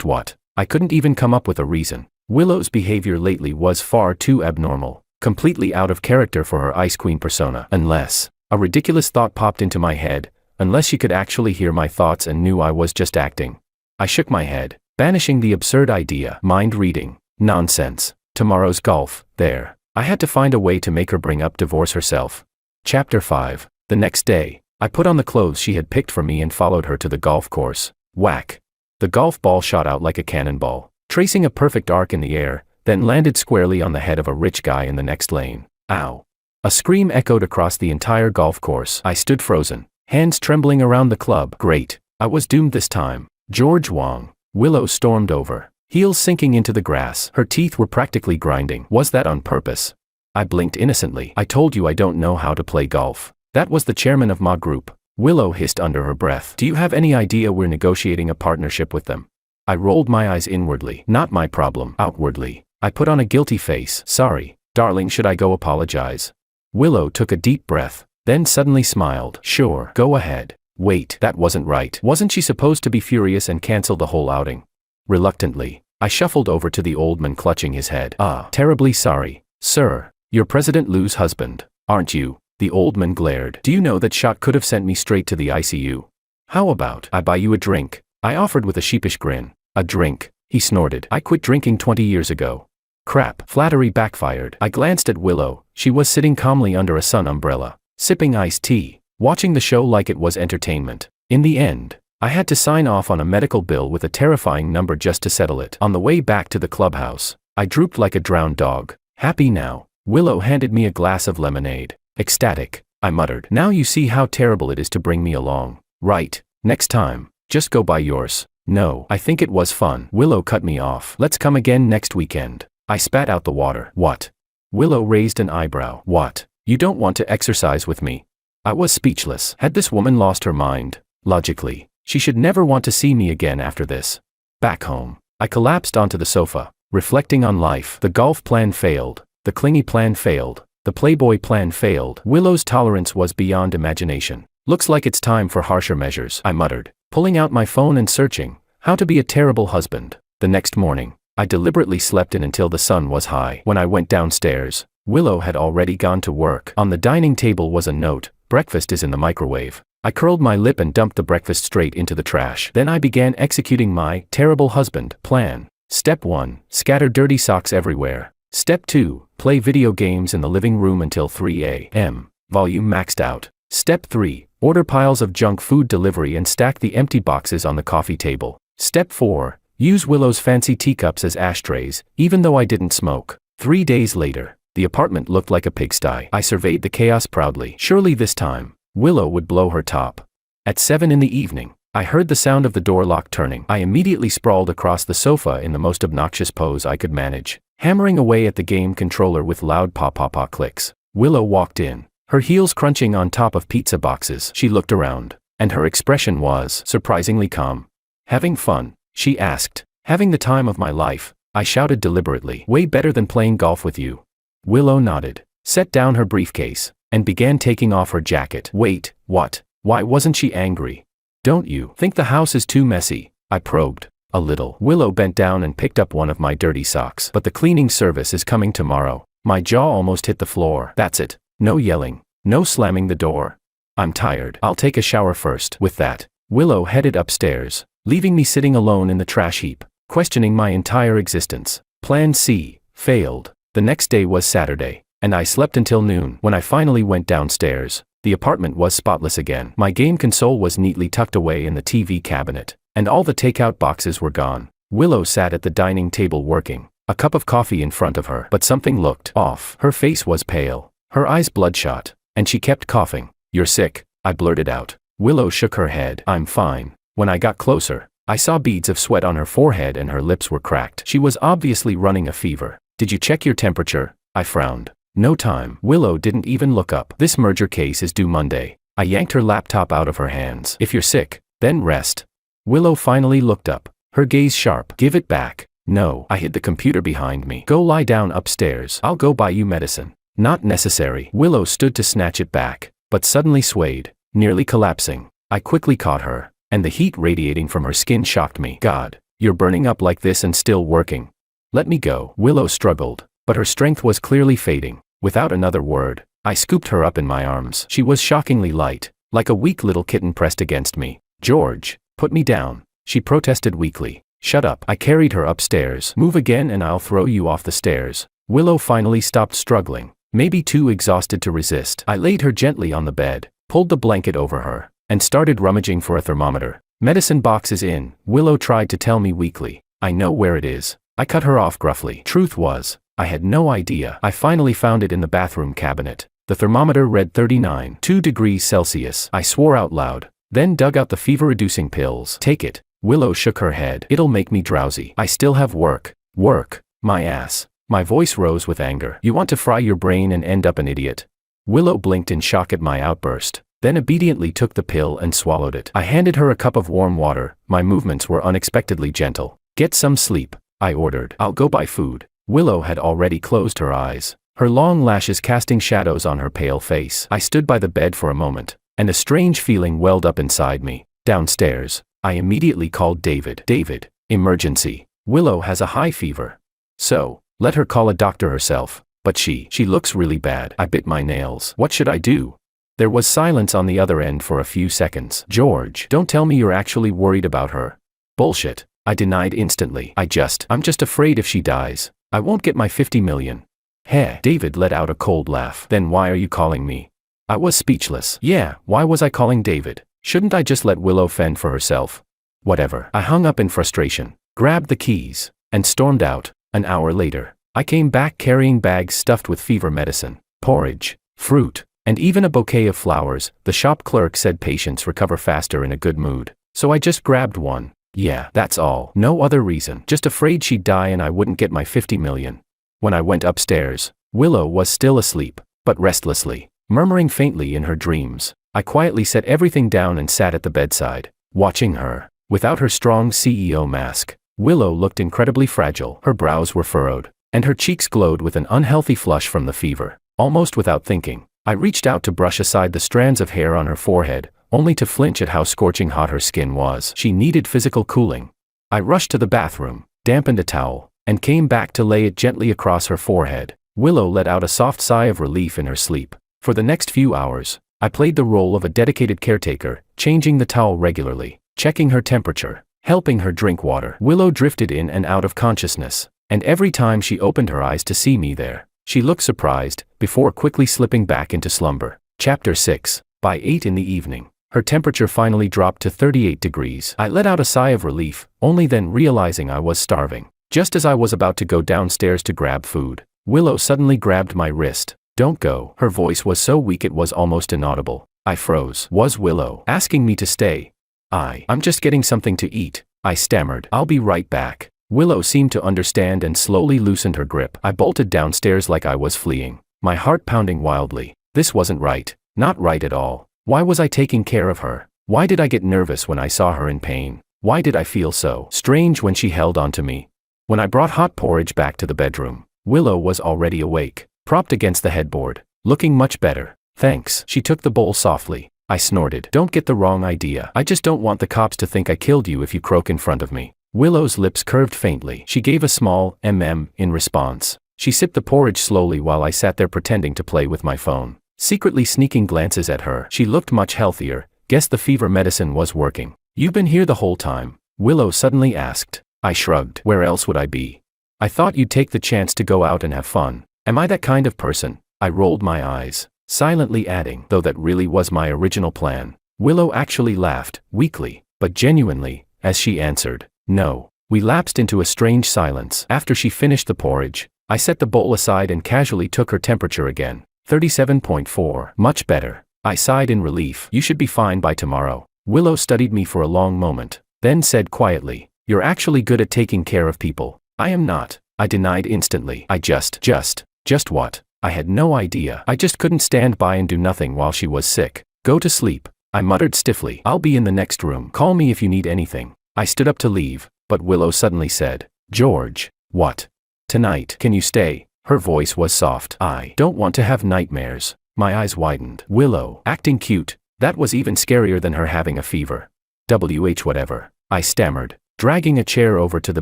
what? I couldn't even come up with a reason. Willow's behavior lately was far too abnormal, completely out of character for her Ice Queen persona. Unless, a ridiculous thought popped into my head, unless she could actually hear my thoughts and knew I was just acting. I shook my head, banishing the absurd idea. Mind reading. Nonsense. Tomorrow's golf, there. I had to find a way to make her bring up divorce herself. Chapter 5. The next day, I put on the clothes she had picked for me and followed her to the golf course. Whack. The golf ball shot out like a cannonball, tracing a perfect arc in the air, then landed squarely on the head of a rich guy in the next lane. Ow. A scream echoed across the entire golf course. I stood frozen, hands trembling around the club. Great. I was doomed this time. George Wong. Willow stormed over, heels sinking into the grass. Her teeth were practically grinding. Was that on purpose? I blinked innocently. I told you I don't know how to play golf. That was the chairman of my group. Willow hissed under her breath. Do you have any idea we're negotiating a partnership with them? I rolled my eyes inwardly. Not my problem. Outwardly, I put on a guilty face. Sorry, darling, should I go apologize? Willow took a deep breath, then suddenly smiled. Sure, go ahead. Wait, that wasn't right. Wasn't she supposed to be furious and cancel the whole outing? Reluctantly, I shuffled over to the old man clutching his head. Terribly sorry, sir. You're President Liu's husband, aren't you? The old man glared. Do you know that shot could have sent me straight to the ICU? How about I buy you a drink? I offered with a sheepish grin. A drink, he snorted. I quit drinking 20 years ago. Crap, flattery backfired. I glanced at Willow. She was sitting calmly under a sun umbrella, sipping iced tea, watching the show like it was entertainment. In the end, I had to sign off on a medical bill with a terrifying number just to settle it. On the way back to the clubhouse, I drooped like a drowned dog. Happy now, Willow handed me a glass of lemonade. Ecstatic, I muttered. Now you see how terrible it is to bring me along. Right, next time, just go buy yours. No, I think it was fun. Willow cut me off. Let's come again next weekend. I spat out the water. What? Willow raised an eyebrow. What? You don't want to exercise with me? I was speechless. Had this woman lost her mind? Logically, she should never want to see me again after this. Back home, I collapsed onto the sofa, reflecting on life. The golf plan failed. The clingy plan failed. The Playboy plan failed. Willow's tolerance was beyond imagination. Looks like it's time for harsher measures, I muttered, pulling out my phone and searching how to be a terrible husband. The next morning, I deliberately slept in until the sun was high. When I went downstairs, Willow had already gone to work. On the dining table was a note. Breakfast is in the microwave. I curled my lip and dumped the breakfast straight into the trash. Then I began executing my terrible husband plan. Step 1. Scatter dirty socks everywhere. Step 2. Play video games in the living room until 3 a.m. Volume maxed out. Step 3. Order piles of junk food delivery and stack the empty boxes on the coffee table. Step 4. Use Willow's fancy teacups as ashtrays, even though I didn't smoke. 3 days later, the apartment looked like a pigsty. I surveyed the chaos proudly. Surely this time, Willow would blow her top. At 7 in the evening, I heard the sound of the door lock turning. I immediately sprawled across the sofa in the most obnoxious pose I could manage, hammering away at the game controller with loud pa-pa-pa clicks. Willow walked in, her heels crunching on top of pizza boxes. She looked around, and her expression was surprisingly calm. Having fun? She asked. Having the time of my life, I shouted deliberately. Way better than playing golf with you. Willow nodded, set down her briefcase, and began taking off her jacket. Wait, what? Why wasn't she angry? Don't you think the house is too messy? I probed. A little. Willow bent down and picked up one of my dirty socks. But the cleaning service is coming tomorrow. My jaw almost hit the floor. That's it. No yelling. No slamming the door. I'm tired. I'll take a shower first. With that, Willow headed upstairs, leaving me sitting alone in the trash heap, questioning my entire existence. Plan C failed. The next day was Saturday, and I slept until noon. When I finally went downstairs, the apartment was spotless again. My game console was neatly tucked away in the TV cabinet, and all the takeout boxes were gone. Willow sat at the dining table working, a cup of coffee in front of her, but something looked off. Her face was pale, her eyes bloodshot, and she kept coughing. "You're sick," I blurted out. Willow shook her head. "I'm fine." When I got closer, I saw beads of sweat on her forehead and her lips were cracked. She was obviously running a fever. "Did you check your temperature?" I frowned. "No time." Willow didn't even look up. "This merger case is due Monday." I yanked her laptop out of her hands. "If you're sick, then rest." Willow finally looked up, her gaze sharp. "Give it back." "No." I hid the computer behind me. "Go lie down upstairs. I'll go buy you medicine." "Not necessary." Willow stood to snatch it back, but suddenly swayed, nearly collapsing. I quickly caught her, and the heat radiating from her skin shocked me. "God, you're burning up like this and still working. Let me go." Willow struggled, but her strength was clearly fading. Without another word, I scooped her up in my arms. She was shockingly light, like a weak little kitten pressed against me. "George, put me down," she protested weakly. "Shut up." I carried her upstairs. "Move again and I'll throw you off the stairs." Willow finally stopped struggling, maybe too exhausted to resist. I laid her gently on the bed, pulled the blanket over her, and started rummaging for a thermometer. "Medicine box is in," Willow tried to tell me weakly. "I know where it is." I cut her off gruffly. Truth was, I had no idea. I finally found it in the bathroom cabinet. The thermometer read 39.2 degrees Celsius. I swore out loud, then dug out the fever-reducing pills. "Take it." Willow shook her head. "It'll make me drowsy. I still have work." "Work? My ass." My voice rose with anger. "You want to fry your brain and end up an idiot?" Willow blinked in shock at my outburst, then obediently took the pill and swallowed it. I handed her a cup of warm water. My movements were unexpectedly gentle. "Get some sleep," I ordered. "I'll go buy food." Willow had already closed her eyes, her long lashes casting shadows on her pale face. I stood by the bed for a moment, and a strange feeling welled up inside me. Downstairs, I immediately called David. "David, emergency. Willow has a high fever." "So, let her call a doctor herself." "But she looks really bad." I bit my nails. "What should I do?" There was silence on the other end for a few seconds. "George, don't tell me you're actually worried about her." "Bullshit," I denied instantly. I'm just afraid if she dies, I won't get my 50 million. Heh. David let out a cold laugh. "Then why are you calling me?" I was speechless. Yeah, why was I calling David? Shouldn't I just let Willow fend for herself? Whatever. I hung up in frustration, grabbed the keys, and stormed out. An hour later, I came back carrying bags stuffed with fever medicine, porridge, fruit, and even a bouquet of flowers. The shop clerk said patients recover faster in a good mood, so I just grabbed one. Yeah, that's all. No other reason. Just afraid she'd die and I wouldn't get my 50 million. When I went upstairs, Willow was still asleep, but restlessly, murmuring faintly in her dreams. I quietly set everything down and sat at the bedside, watching her. Without her strong CEO mask, Willow looked incredibly fragile. Her brows were furrowed, and her cheeks glowed with an unhealthy flush from the fever. Almost without thinking, I reached out to brush aside the strands of hair on her forehead, only to flinch at how scorching hot her skin was. She needed physical cooling. I rushed to the bathroom, dampened a towel, and came back to lay it gently across her forehead. Willow let out a soft sigh of relief in her sleep. For the next few hours, I played the role of a dedicated caretaker, changing the towel regularly, checking her temperature, helping her drink water. Willow drifted in and out of consciousness, and every time she opened her eyes to see me there, she looked surprised, before quickly slipping back into slumber. Chapter 6. By 8 in the evening, her temperature finally dropped to 38 degrees. I let out a sigh of relief, only then realizing I was starving. Just as I was about to go downstairs to grab food, Willow suddenly grabbed my wrist. "Don't go." Her voice was so weak it was almost inaudible. I froze. Was Willow asking me to stay? I'm just getting something to eat," I stammered. "I'll be right back." Willow seemed to understand and slowly loosened her grip. I bolted downstairs like I was fleeing, my heart pounding wildly. This wasn't right. Not right at all. Why was I taking care of her? Why did I get nervous when I saw her in pain? Why did I feel so strange when she held onto me? When I brought hot porridge back to the bedroom, Willow was already awake, propped against the headboard, looking much better. "Thanks." She took the bowl softly. I snorted. "Don't get the wrong idea. I just don't want the cops to think I killed you if you croak in front of me." Willow's lips curved faintly. She gave a small in response. She sipped the porridge slowly while I sat there pretending to play with my phone, secretly sneaking glances at her. She looked much healthier. Guess the fever medicine was working. "You've been here the whole time?" Willow suddenly asked. I shrugged. "Where else would I be? I thought you'd take the chance to go out and have fun. Am I that kind of person?" I rolled my eyes, silently adding, "Though that really was my original plan." Willow actually laughed, weakly, but genuinely, as she answered, "No, We lapsed into a strange silence. After she finished the porridge, I set the bowl aside and casually took her temperature again. 37.4. Much better. I sighed in relief. You should be fine by tomorrow. Willow studied me for a long moment, then said quietly, "You're actually good at taking care of people." "I am not," I denied instantly. Just what? I had no idea. I just couldn't stand by and do nothing while she was sick. "Go to sleep," I muttered stiffly. "I'll be in the next room. Call me if you need anything." I stood up to leave, but Willow suddenly said, "George." "What?" "Tonight, can you stay?" Her voice was soft. "I don't want to have nightmares." My eyes widened. Willow, acting cute. That was even scarier than her having a fever. Whatever, I stammered, dragging a chair over to the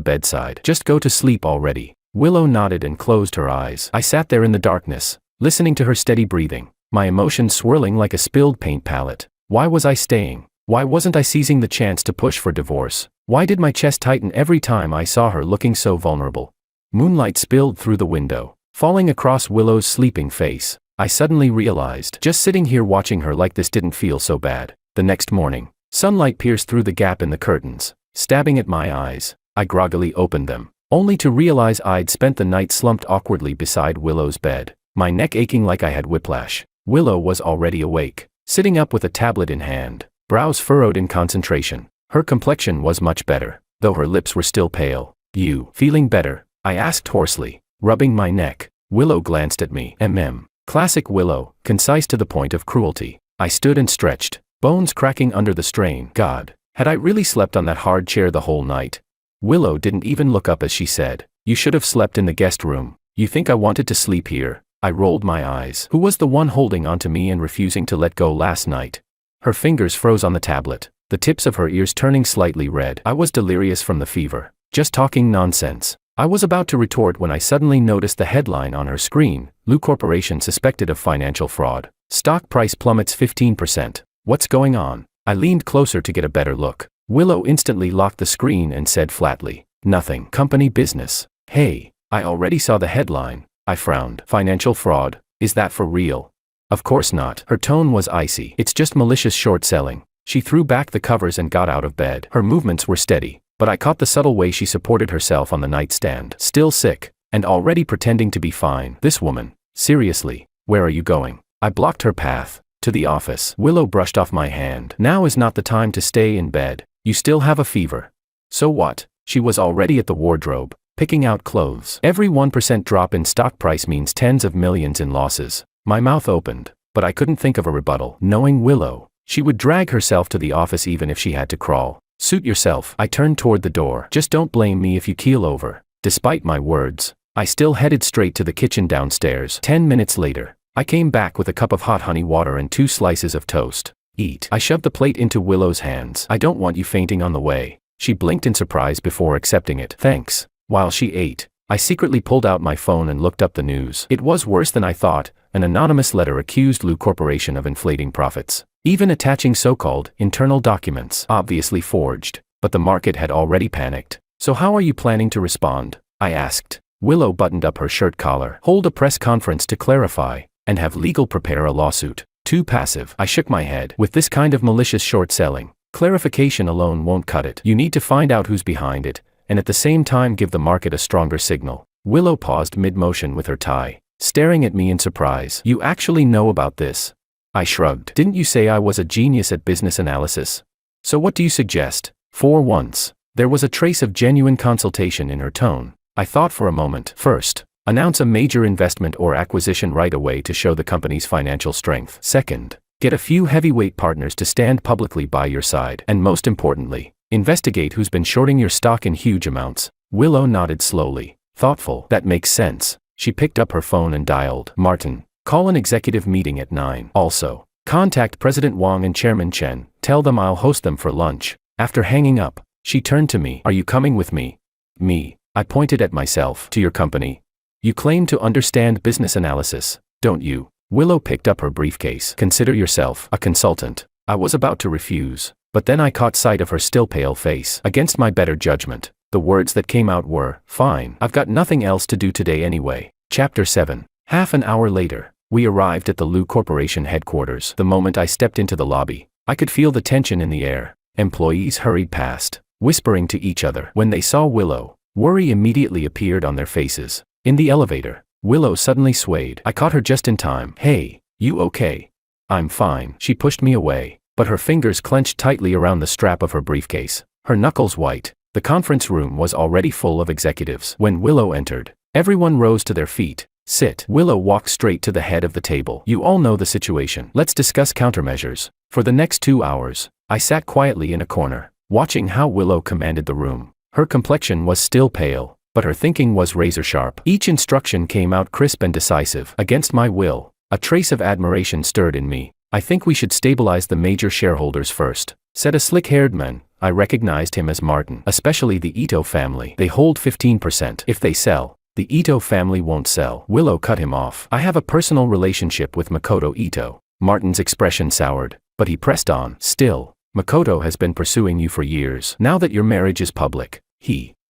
bedside. "Just go to sleep already." Willow nodded and closed her eyes. I sat there in the darkness, listening to her steady breathing, my emotions swirling like a spilled paint palette. Why was I staying? Why wasn't I seizing the chance to push for divorce? Why did my chest tighten every time I saw her looking so vulnerable? Moonlight spilled through the window, falling across Willow's sleeping face. I suddenly realized just sitting here watching her like this didn't feel so bad. The next morning, sunlight pierced through the gap in the curtains, stabbing at my eyes. I groggily opened them, only to realize I'd spent the night slumped awkwardly beside Willow's bed, my neck aching like I had whiplash. Willow was already awake, sitting up with a tablet in hand, brows furrowed in concentration. Her complexion was much better, though her lips were still pale. "You feeling better?" I asked hoarsely, rubbing my neck. Willow glanced at me. Classic Willow, concise to the point of cruelty. I stood and stretched, bones cracking under the strain. God, had I really slept on that hard chair the whole night? Willow didn't even look up as she said, "You should have slept in the guest room." "You think I wanted to sleep here?" I rolled my eyes. Who was the one holding onto me and refusing to let go last night? Her fingers froze on the tablet, the tips of her ears turning slightly red. I was delirious from the fever. Just talking nonsense. I was about to retort when I suddenly noticed the headline on her screen: Lou Corporation suspected of financial fraud. Stock price plummets 15%. What's going on? I leaned closer to get a better look. Willow instantly locked the screen and said flatly, "Nothing. Company business." "Hey, I already saw the headline." I frowned. "Financial fraud? Is that for real?" "Of course not." Her tone was icy. "It's just malicious short selling." She threw back the covers and got out of bed. Her movements were steady, but I caught the subtle way she supported herself on the nightstand. Still sick, and already pretending to be fine. This woman. Seriously, where are you going? I blocked her path. "To the office." Willow brushed off my hand. "Now is not the time to stay in bed. You still have a fever." "So what?" She was already at the wardrobe, picking out clothes. "Every 1% drop in stock price means tens of millions in losses." My mouth opened, but I couldn't think of a rebuttal. Knowing Willow, she would drag herself to the office even if she had to crawl. "Suit yourself." I turned toward the door. "Just don't blame me if you keel over." Despite my words, I still headed straight to the kitchen downstairs. 10 minutes later, I came back with a cup of hot honey water and 2 slices of toast. "Eat." I shoved the plate into Willow's hands. "I don't want you fainting on the way." She blinked in surprise before accepting it. "Thanks." While she ate, I secretly pulled out my phone and looked up the news. It was worse than I thought. An anonymous letter accused Lou Corporation of inflating profits, even attaching so-called internal documents, obviously forged. But the market had already panicked. "So how are you planning to respond?" I asked. Willow buttoned up her shirt collar. "Hold a press conference to clarify, and have legal prepare a lawsuit." Too passive. I shook my head. With this kind of malicious short selling, clarification alone won't cut it. You need to find out who's behind it, and at the same time give the market a stronger signal. Willow paused mid-motion with her tie, staring at me in surprise. "You actually know about this?" I shrugged. "Didn't you say I was a genius at business analysis? So what do you suggest?" For once, there was a trace of genuine consultation in her tone. I thought for a moment. "First, announce a major investment or acquisition right away to show the company's financial strength. Second, get a few heavyweight partners to stand publicly by your side. And most importantly, investigate who's been shorting your stock in huge amounts." Willow nodded slowly. "Thoughtful. That makes sense." She picked up her phone and dialed. "Martin, call an executive meeting at 9. Also, contact President Wang and Chairman Chen. Tell them I'll host them for lunch." After hanging up, she turned to me. "Are you coming with me?" "Me?" I pointed at myself. "To your company? You claim to understand business analysis, don't you?" Willow picked up her briefcase. "Consider yourself a consultant." I was about to refuse, but then I caught sight of her still pale face. Against my better judgment, the words that came out were, "Fine, I've got nothing else to do today anyway." Chapter 7. Half an hour later, we arrived at the Lou Corporation headquarters. The moment I stepped into the lobby, I could feel the tension in the air. Employees hurried past, whispering to each other. When they saw Willow, worry immediately appeared on their faces. In the elevator, Willow suddenly swayed. I caught her just in time. "Hey, you okay?" "I'm fine." She pushed me away, but her fingers clenched tightly around the strap of her briefcase, her knuckles white. The conference room was already full of executives. When Willow entered, everyone rose to their feet. "Sit." Willow walked straight to the head of the table. "You all know the situation. Let's discuss countermeasures." For the next 2 hours, I sat quietly in a corner, watching how Willow commanded the room. Her complexion was still pale, but her thinking was razor-sharp. Each instruction came out crisp and decisive. Against my will, a trace of admiration stirred in me. "I think we should stabilize the major shareholders first," said a slick-haired man. I recognized him as Martin. "Especially the Ito family. They hold 15%. If they sell, the Ito family won't sell." Willow cut him off. "I have a personal relationship with Makoto Ito." Martin's expression soured, but he pressed on. "Still, Makoto has been pursuing you for years. Now that your marriage is public,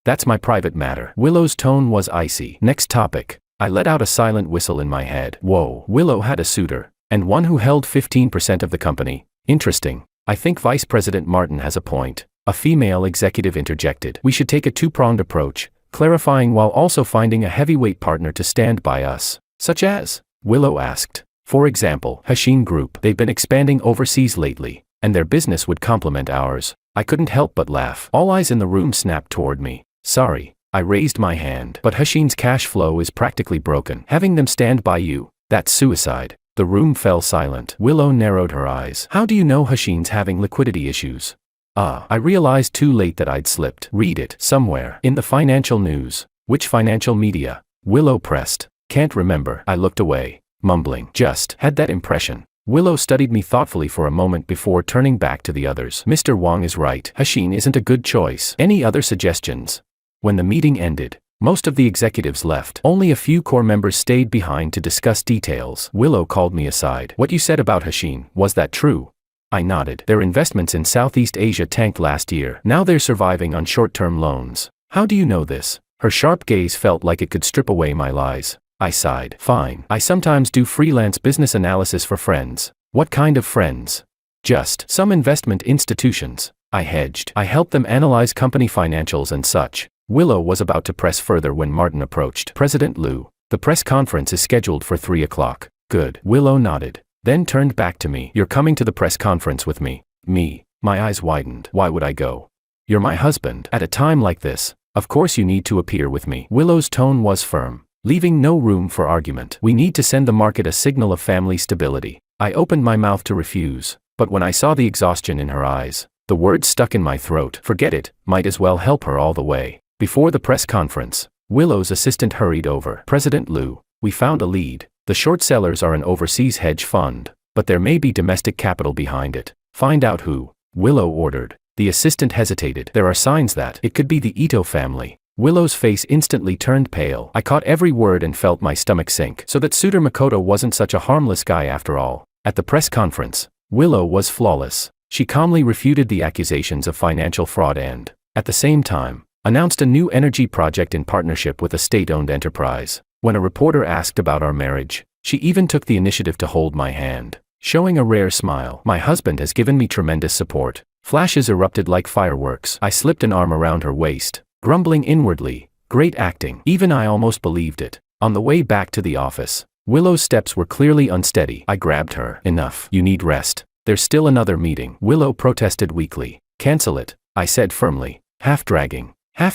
that's my private matter." Willow's tone was icy. "Next topic." I let out a silent whistle in my head. Whoa. Willow had a suitor, and one who held 15% of the company. Interesting. "I think Vice President Martin has a point," a female executive interjected. "We should take a two-pronged approach, clarifying while also finding a heavyweight partner to stand by us." "Such as?" Willow asked. "For example, Hashin Group. They've been expanding overseas lately, and their business would complement ours." I couldn't help but laugh. All eyes in the room snapped toward me. "Sorry." I raised my hand. "But Hashin's cash flow is practically broken. Having them stand by you, that's suicide." The room fell silent. Willow narrowed her eyes. "How do you know Hashin's having liquidity issues?" I realized too late that I'd slipped. "Read it somewhere. In the financial news." "Which financial media?" Willow pressed. "Can't remember." I looked away, mumbling. "Just had that impression." Willow studied me thoughtfully for a moment before turning back to the others. "Mr. Wong is right. Hashin isn't a good choice. Any other suggestions?" When the meeting ended, most of the executives left. Only a few core members stayed behind to discuss details. Willow called me aside. "What you said about Hashin, was that true?" I nodded. "Their investments in Southeast Asia tanked last year. Now they're surviving on short-term loans." "How do you know this?" Her sharp gaze felt like it could strip away my lies. I sighed. "Fine. I sometimes do freelance business analysis for friends." "What kind of friends?" "Just some investment institutions." I hedged. "I help them analyze company financials and such." Willow was about to press further when Martin approached. "President Liu, the press conference is scheduled for 3 o'clock. "Good." Willow nodded, then turned back to me. "You're coming to the press conference with me." "Me?" My eyes widened. "Why would I go?" "You're my husband. At a time like this, of course you need to appear with me." Willow's tone was firm, leaving no room for argument. "We need to send the market a signal of family stability." I opened my mouth to refuse, but when I saw the exhaustion in her eyes, the words stuck in my throat. "Forget it. Might as well help her all the way." Before the press conference, Willow's assistant hurried over. "President Liu, we found a lead. The short sellers are an overseas hedge fund, but there may be domestic capital behind it. Find out who." Willow ordered. The assistant hesitated. "There are signs that it could be the Ito family." Willow's face instantly turned pale. I caught every word and felt my stomach sink. So that suitor Makoto wasn't such a harmless guy after all. At the press conference, Willow was flawless. She calmly refuted the accusations of financial fraud and, at the same time, announced a new energy project in partnership with a state-owned enterprise. When a reporter asked about our marriage, she even took the initiative to hold my hand, showing a rare smile. "My husband has given me tremendous support." Flashes erupted like fireworks. I slipped an arm around her waist, grumbling inwardly, "Great acting." Even I almost believed it. On the way back to the office, Willow's steps were clearly unsteady. I grabbed her. "Enough. You need rest. There's still another meeting." Willow protested weakly. "Cancel it," I said firmly, half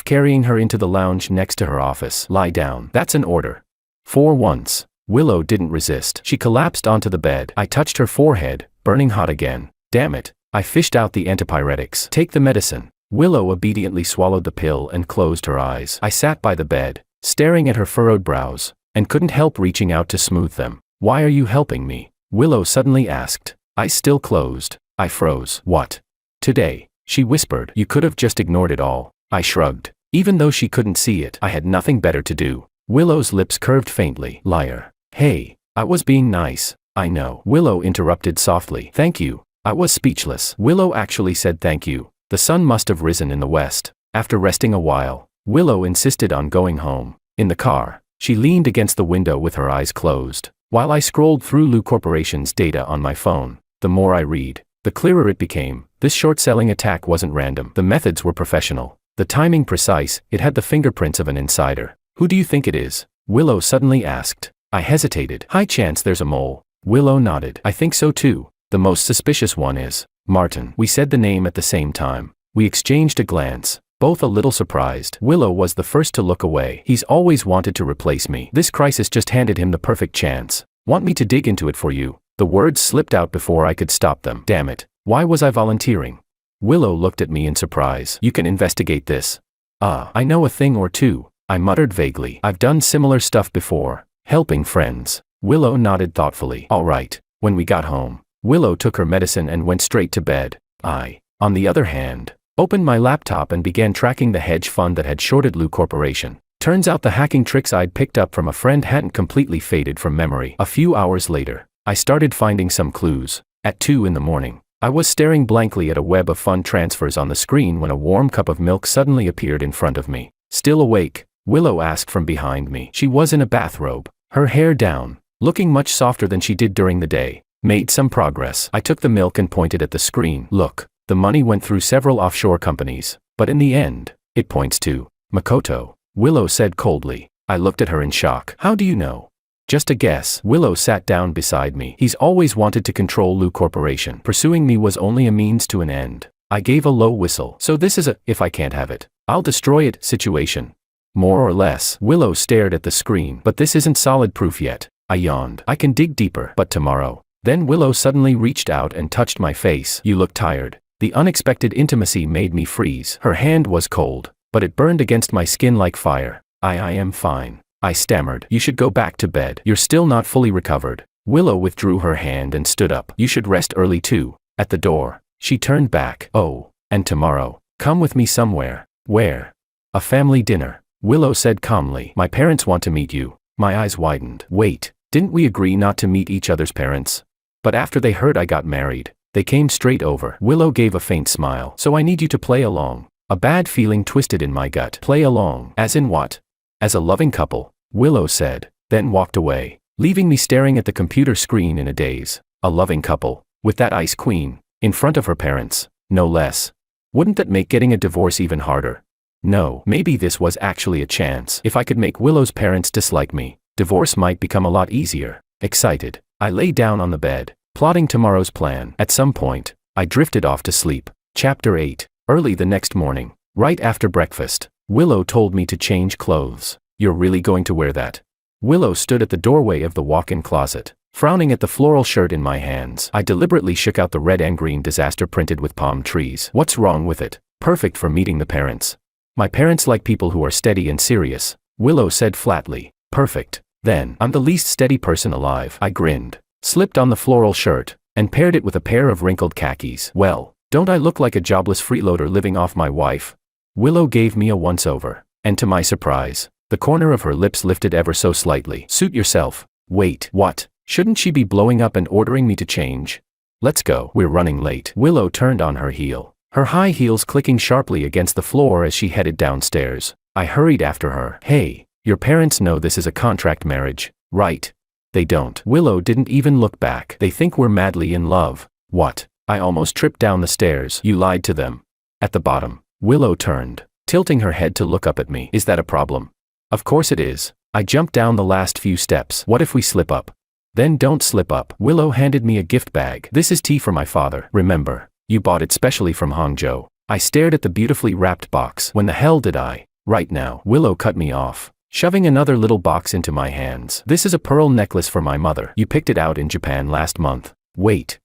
carrying her into the lounge next to her office. "Lie down." "That's an order." For once, Willow didn't resist. She collapsed onto the bed. I touched her forehead, burning hot again. "Damn it." I fished out the antipyretics. "Take the medicine." Willow obediently swallowed the pill and closed her eyes. I sat by the bed, staring at her furrowed brows, and couldn't help reaching out to smooth them. "Why are you helping me?" Willow suddenly asked. Eyes still closed. I froze. "What?" "Today," she whispered. "You could have just ignored it all." I shrugged. Even though she couldn't see it, I had nothing better to do. Willow's lips curved faintly. "Liar." "Hey, I was being nice." "I know." Willow interrupted softly. "Thank you." I was speechless. Willow actually said thank you. The sun must have risen in the west. After resting a while, Willow insisted on going home. In the car, she leaned against the window with her eyes closed, while I scrolled through Liu Corporation's data on my phone. The more I read, the The clearer it became, this short-selling attack wasn't random. The methods were professional. The timing precise, it had the fingerprints of an insider. Who do you think it is? Willow suddenly asked. I hesitated. High chance there's a mole. Willow nodded. I think so too. The most suspicious one is Martin. We said the name at the same time. We exchanged a glance, both a little surprised. Willow was the first to look away. He's always wanted to replace me. This crisis just handed him the perfect chance. Want me to dig into it for you? The words slipped out before I could stop them. Damn it. Why was I volunteering? Willow looked at me in surprise. You can investigate this. I know a thing or two, I muttered vaguely. I've done similar stuff before, helping friends. Willow nodded thoughtfully. All right. When we got home, Willow took her medicine and went straight to bed. I, on the other hand, opened my laptop and began tracking the hedge fund that had shorted Lou Corporation. Turns out the hacking tricks I'd picked up from a friend hadn't completely faded from memory. A few hours later, I started finding some clues. At 2 in the morning, I was staring blankly at a web of fund transfers on the screen when a warm cup of milk suddenly appeared in front of me. Still awake? Willow asked from behind me. She was in a bathrobe, her hair down, looking much softer than she did during the day. Made some progress. I took the milk and pointed at the screen. Look, the money went through several offshore companies, but in the end, it points to Makoto, Willow said coldly. I looked at her in shock. How do you know? Just a guess. Willow sat down beside me. He's always wanted to control Lou Corporation. Pursuing me was only a means to an end. I gave a low whistle. So this is a, if I can't have it, I'll destroy it situation. More or less. Willow stared at the screen. But this isn't solid proof yet. I yawned. I can dig deeper. But tomorrow. Then Willow suddenly reached out and touched my face. You look tired. The unexpected intimacy made me freeze. Her hand was cold, but it burned against my skin like fire. I am fine. I stammered. You should go back to bed. You're still not fully recovered. Willow withdrew her hand and stood up. You should rest early too. At the door, she turned back. Oh, and tomorrow, come with me somewhere. Where? A family dinner. Willow said calmly. My parents want to meet you. My eyes widened. Wait, didn't we agree not to meet each other's parents? But after they heard I got married, they came straight over. Willow gave a faint smile. So I need you to play along. A bad feeling twisted in my gut. Play along. As in what? As a loving couple, Willow said, then walked away, leaving me staring at the computer screen in a daze. A loving couple, with that ice queen, in front of her parents, no less. Wouldn't that make getting a divorce even harder? No, maybe this was actually a chance. If I could make Willow's parents dislike me, divorce might become a lot easier. Excited, I lay down on the bed, plotting tomorrow's plan. At some point, I drifted off to sleep. Chapter 8. Early the next morning, right after breakfast, Willow told me to change clothes. You're really going to wear that? Willow stood at the doorway of the walk-in closet, frowning at the floral shirt in my hands. I deliberately shook out the red and green disaster printed with palm trees. What's wrong with it? Perfect for meeting the parents. My parents like people who are steady and serious, Willow said flatly. Perfect. Then, I'm the least steady person alive. I grinned, slipped on the floral shirt, and paired it with a pair of wrinkled khakis. Well, don't I look like a jobless freeloader living off my wife? Willow gave me a once-over, and to my surprise, the corner of her lips lifted ever so slightly. Suit yourself. Wait, what? Shouldn't she be blowing up and ordering me to change? Let's go. We're running late. Willow turned on her heel, her high heels clicking sharply against the floor as she headed downstairs. I hurried after her. Hey, your parents know this is a contract marriage, right? They don't. Willow didn't even look back. They think we're madly in love. What? I almost tripped down the stairs. You lied to them. At the bottom, Willow turned, tilting her head to look up at me. Is that a problem? Of course it is. I jumped down the last few steps. What if we slip up? Then don't slip up. Willow handed me a gift bag. This is tea for my father. Remember, you bought it specially from Hangzhou. I stared at the beautifully wrapped box. When the hell did I? Right now. Willow cut me off, shoving another little box into my hands. This is a pearl necklace for my mother. You picked it out in Japan last month. Wait,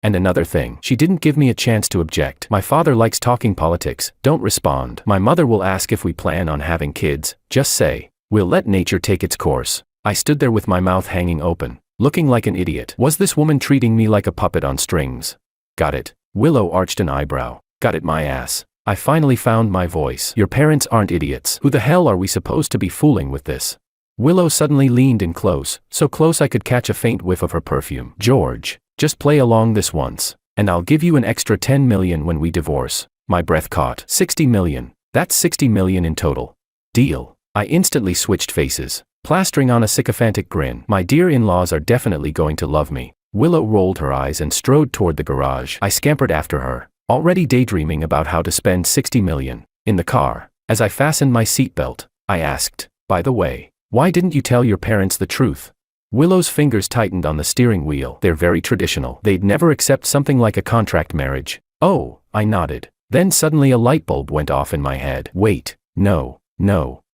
and another thing. She didn't give me a chance to object. My father likes talking politics. Don't respond. My mother will ask if we plan on having kids. Just say, we'll let nature take its course. I stood there with my mouth hanging open, looking like an idiot. Was this woman treating me like a puppet on strings? Got it. Willow arched an eyebrow. Got it, my ass. I finally found my voice. Your parents aren't idiots. Who the hell are we supposed to be fooling with this? Willow suddenly leaned in close, so close I could catch a faint whiff of her perfume. George, just play along this once, and I'll give you an extra 10 million when we divorce. My breath caught. 60 million. That's 60 million in total. Deal. I instantly switched faces, plastering on a sycophantic grin. My dear in-laws are definitely going to love me. Willow rolled her eyes and strode toward the garage. I scampered after her, already daydreaming about how to spend 60 million. In the car, as I fastened my seatbelt, I asked, "By the way, why didn't you tell your parents the truth?" Willow's fingers tightened on the steering wheel. They're very traditional. They'd never accept something like a contract marriage. Oh, I nodded. Then suddenly a light bulb went off in my head. Wait, no.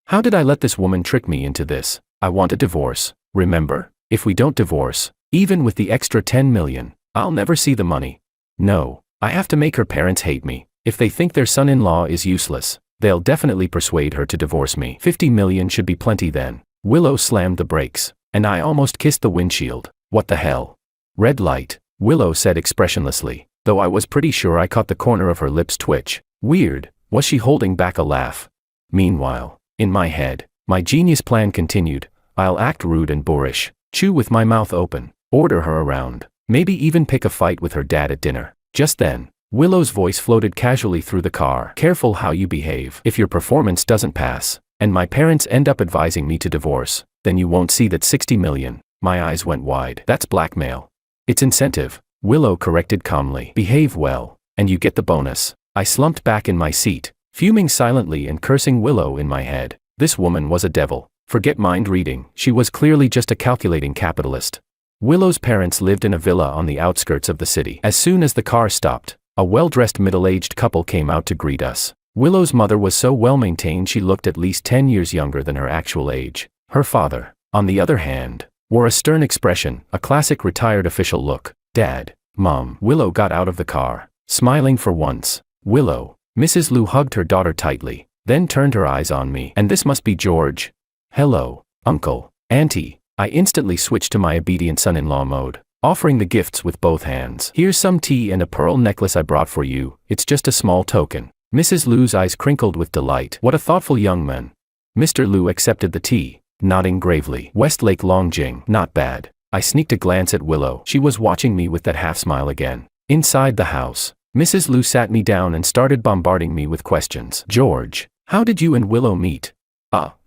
How did I let this woman trick me into this? I want a divorce, remember? If we don't divorce, even with the extra 10 million, I'll never see the money. No, I have to make her parents hate me. If they think their son-in-law is useless, they'll definitely persuade her to divorce me. 50 million should be plenty then. Willow slammed the brakes, and I almost kissed the windshield. What the hell? Red light, Willow said expressionlessly, though I was pretty sure I caught the corner of her lips twitch. Weird, was she holding back a laugh? Meanwhile, in my head, my genius plan continued. I'll act rude and boorish, chew with my mouth open, order her around, maybe even pick a fight with her dad at dinner. Just then, Willow's voice floated casually through the car. Careful how you behave. If your performance doesn't pass, and my parents end up advising me to divorce, then you won't see that 60 million. My eyes went wide. That's blackmail. It's incentive, Willow corrected calmly. Behave well, and you get the bonus. I slumped back in my seat, fuming silently and cursing Willow in my head. This woman was a devil. Forget mind reading, she was clearly just a calculating capitalist. Willow's parents lived in a villa on the outskirts of the city. As soon as the car stopped, a well-dressed middle-aged couple came out to greet us. Willow's mother was so well-maintained she looked at least 10 years younger than her actual age. Her father, on the other hand, wore a stern expression, a classic retired official look. Dad, Mom. Willow got out of the car, smiling for once. Willow, Mrs. Liu hugged her daughter tightly, then turned her eyes on me. And this must be George. Hello, Uncle, Auntie. I instantly switched to my obedient son-in-law mode, offering the gifts with both hands. Here's some tea and a pearl necklace I brought for you. It's just a small token. Mrs. Liu's eyes crinkled with delight. What a thoughtful young man. Mr. Liu accepted the tea, nodding gravely. Westlake Longjing. Not bad. I sneaked a glance at Willow. She was watching me with that half-smile again. Inside the house, Mrs. Liu sat me down and started bombarding me with questions. George, how did you and Willow meet?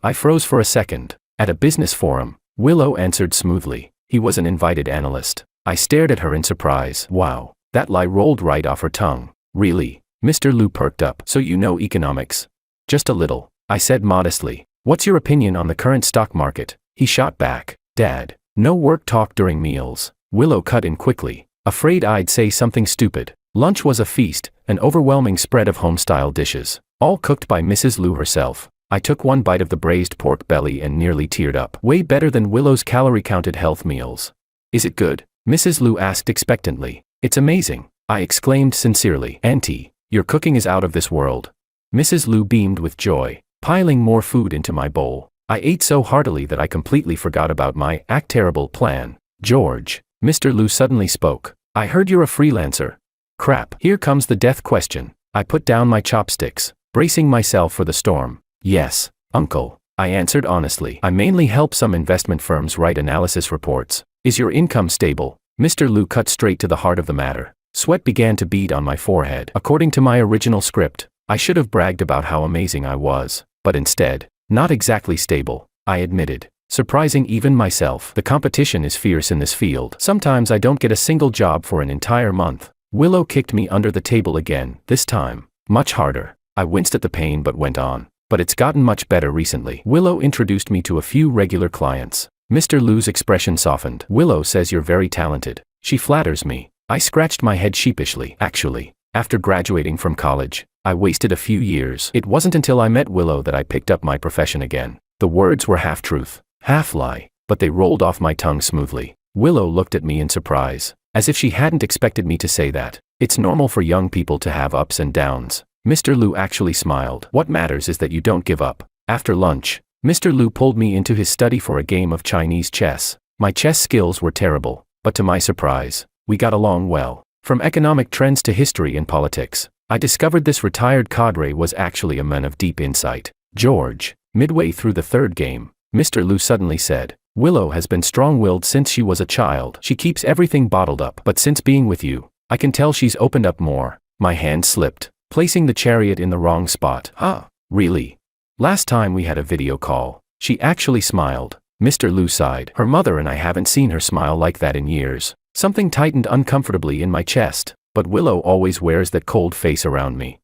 I froze for a second. At a business forum, Willow answered smoothly. He was an invited analyst. I stared at her in surprise. Wow, that lie rolled right off her tongue. Really? Mr. Liu perked up. So you know economics? Just a little, I said modestly. What's your opinion on the current stock market? He shot back. Dad, no work talk during meals. Willow cut in quickly, afraid I'd say something stupid. Lunch was a feast, an overwhelming spread of home-style dishes, all cooked by Mrs. Liu herself. I took one bite of the braised pork belly and nearly teared up. Way better than Willow's calorie-counted health meals. Is it good? Mrs. Liu asked expectantly. It's amazing, I exclaimed sincerely. Auntie, your cooking is out of this world. Mrs. Liu beamed with joy, piling more food into my bowl. I ate so heartily that I completely forgot about my act terrible plan. George, Mr. Liu suddenly spoke. I heard you're a freelancer. Crap, here comes the death question. I put down my chopsticks, bracing myself for the storm. Yes, Uncle, I answered honestly. I mainly help some investment firms write analysis reports. Is your income stable? Mr. Liu cut straight to the heart of the matter. Sweat began to bead on my forehead. According to my original script, I should have bragged about how amazing I was, but instead, not exactly stable, I admitted, surprising even myself. The competition is fierce in this field. Sometimes I don't get a single job for an entire month. Willow kicked me under the table again, this time, much harder. I winced at the pain but went on. But it's gotten much better recently. Willow introduced me to a few regular clients. Mr. Liu's expression softened. Willow says you're very talented. She flatters me. I scratched my head sheepishly. Actually, after graduating from college, I wasted a few years. It wasn't until I met Willow that I picked up my profession again. The words were half truth, half lie, but they rolled off my tongue smoothly. Willow looked at me in surprise, as if she hadn't expected me to say that. It's normal for young people to have ups and downs. Mr. Liu actually smiled. What matters is that you don't give up. After lunch, Mr. Liu pulled me into his study for a game of Chinese chess. My chess skills were terrible, but to my surprise, we got along well. From economic trends to history and politics, I discovered this retired cadre was actually a man of deep insight. George, midway through the third game, Mr. Liu suddenly said, Willow has been strong-willed since she was a child. She keeps everything bottled up, but since being with you, I can tell she's opened up more. My hand slipped, placing the chariot in the wrong spot. Really? Last time we had a video call, she actually smiled. Mr. Liu sighed. Her mother and I haven't seen her smile like that in years. Something tightened uncomfortably in my chest, but Willow always wears that cold face around me.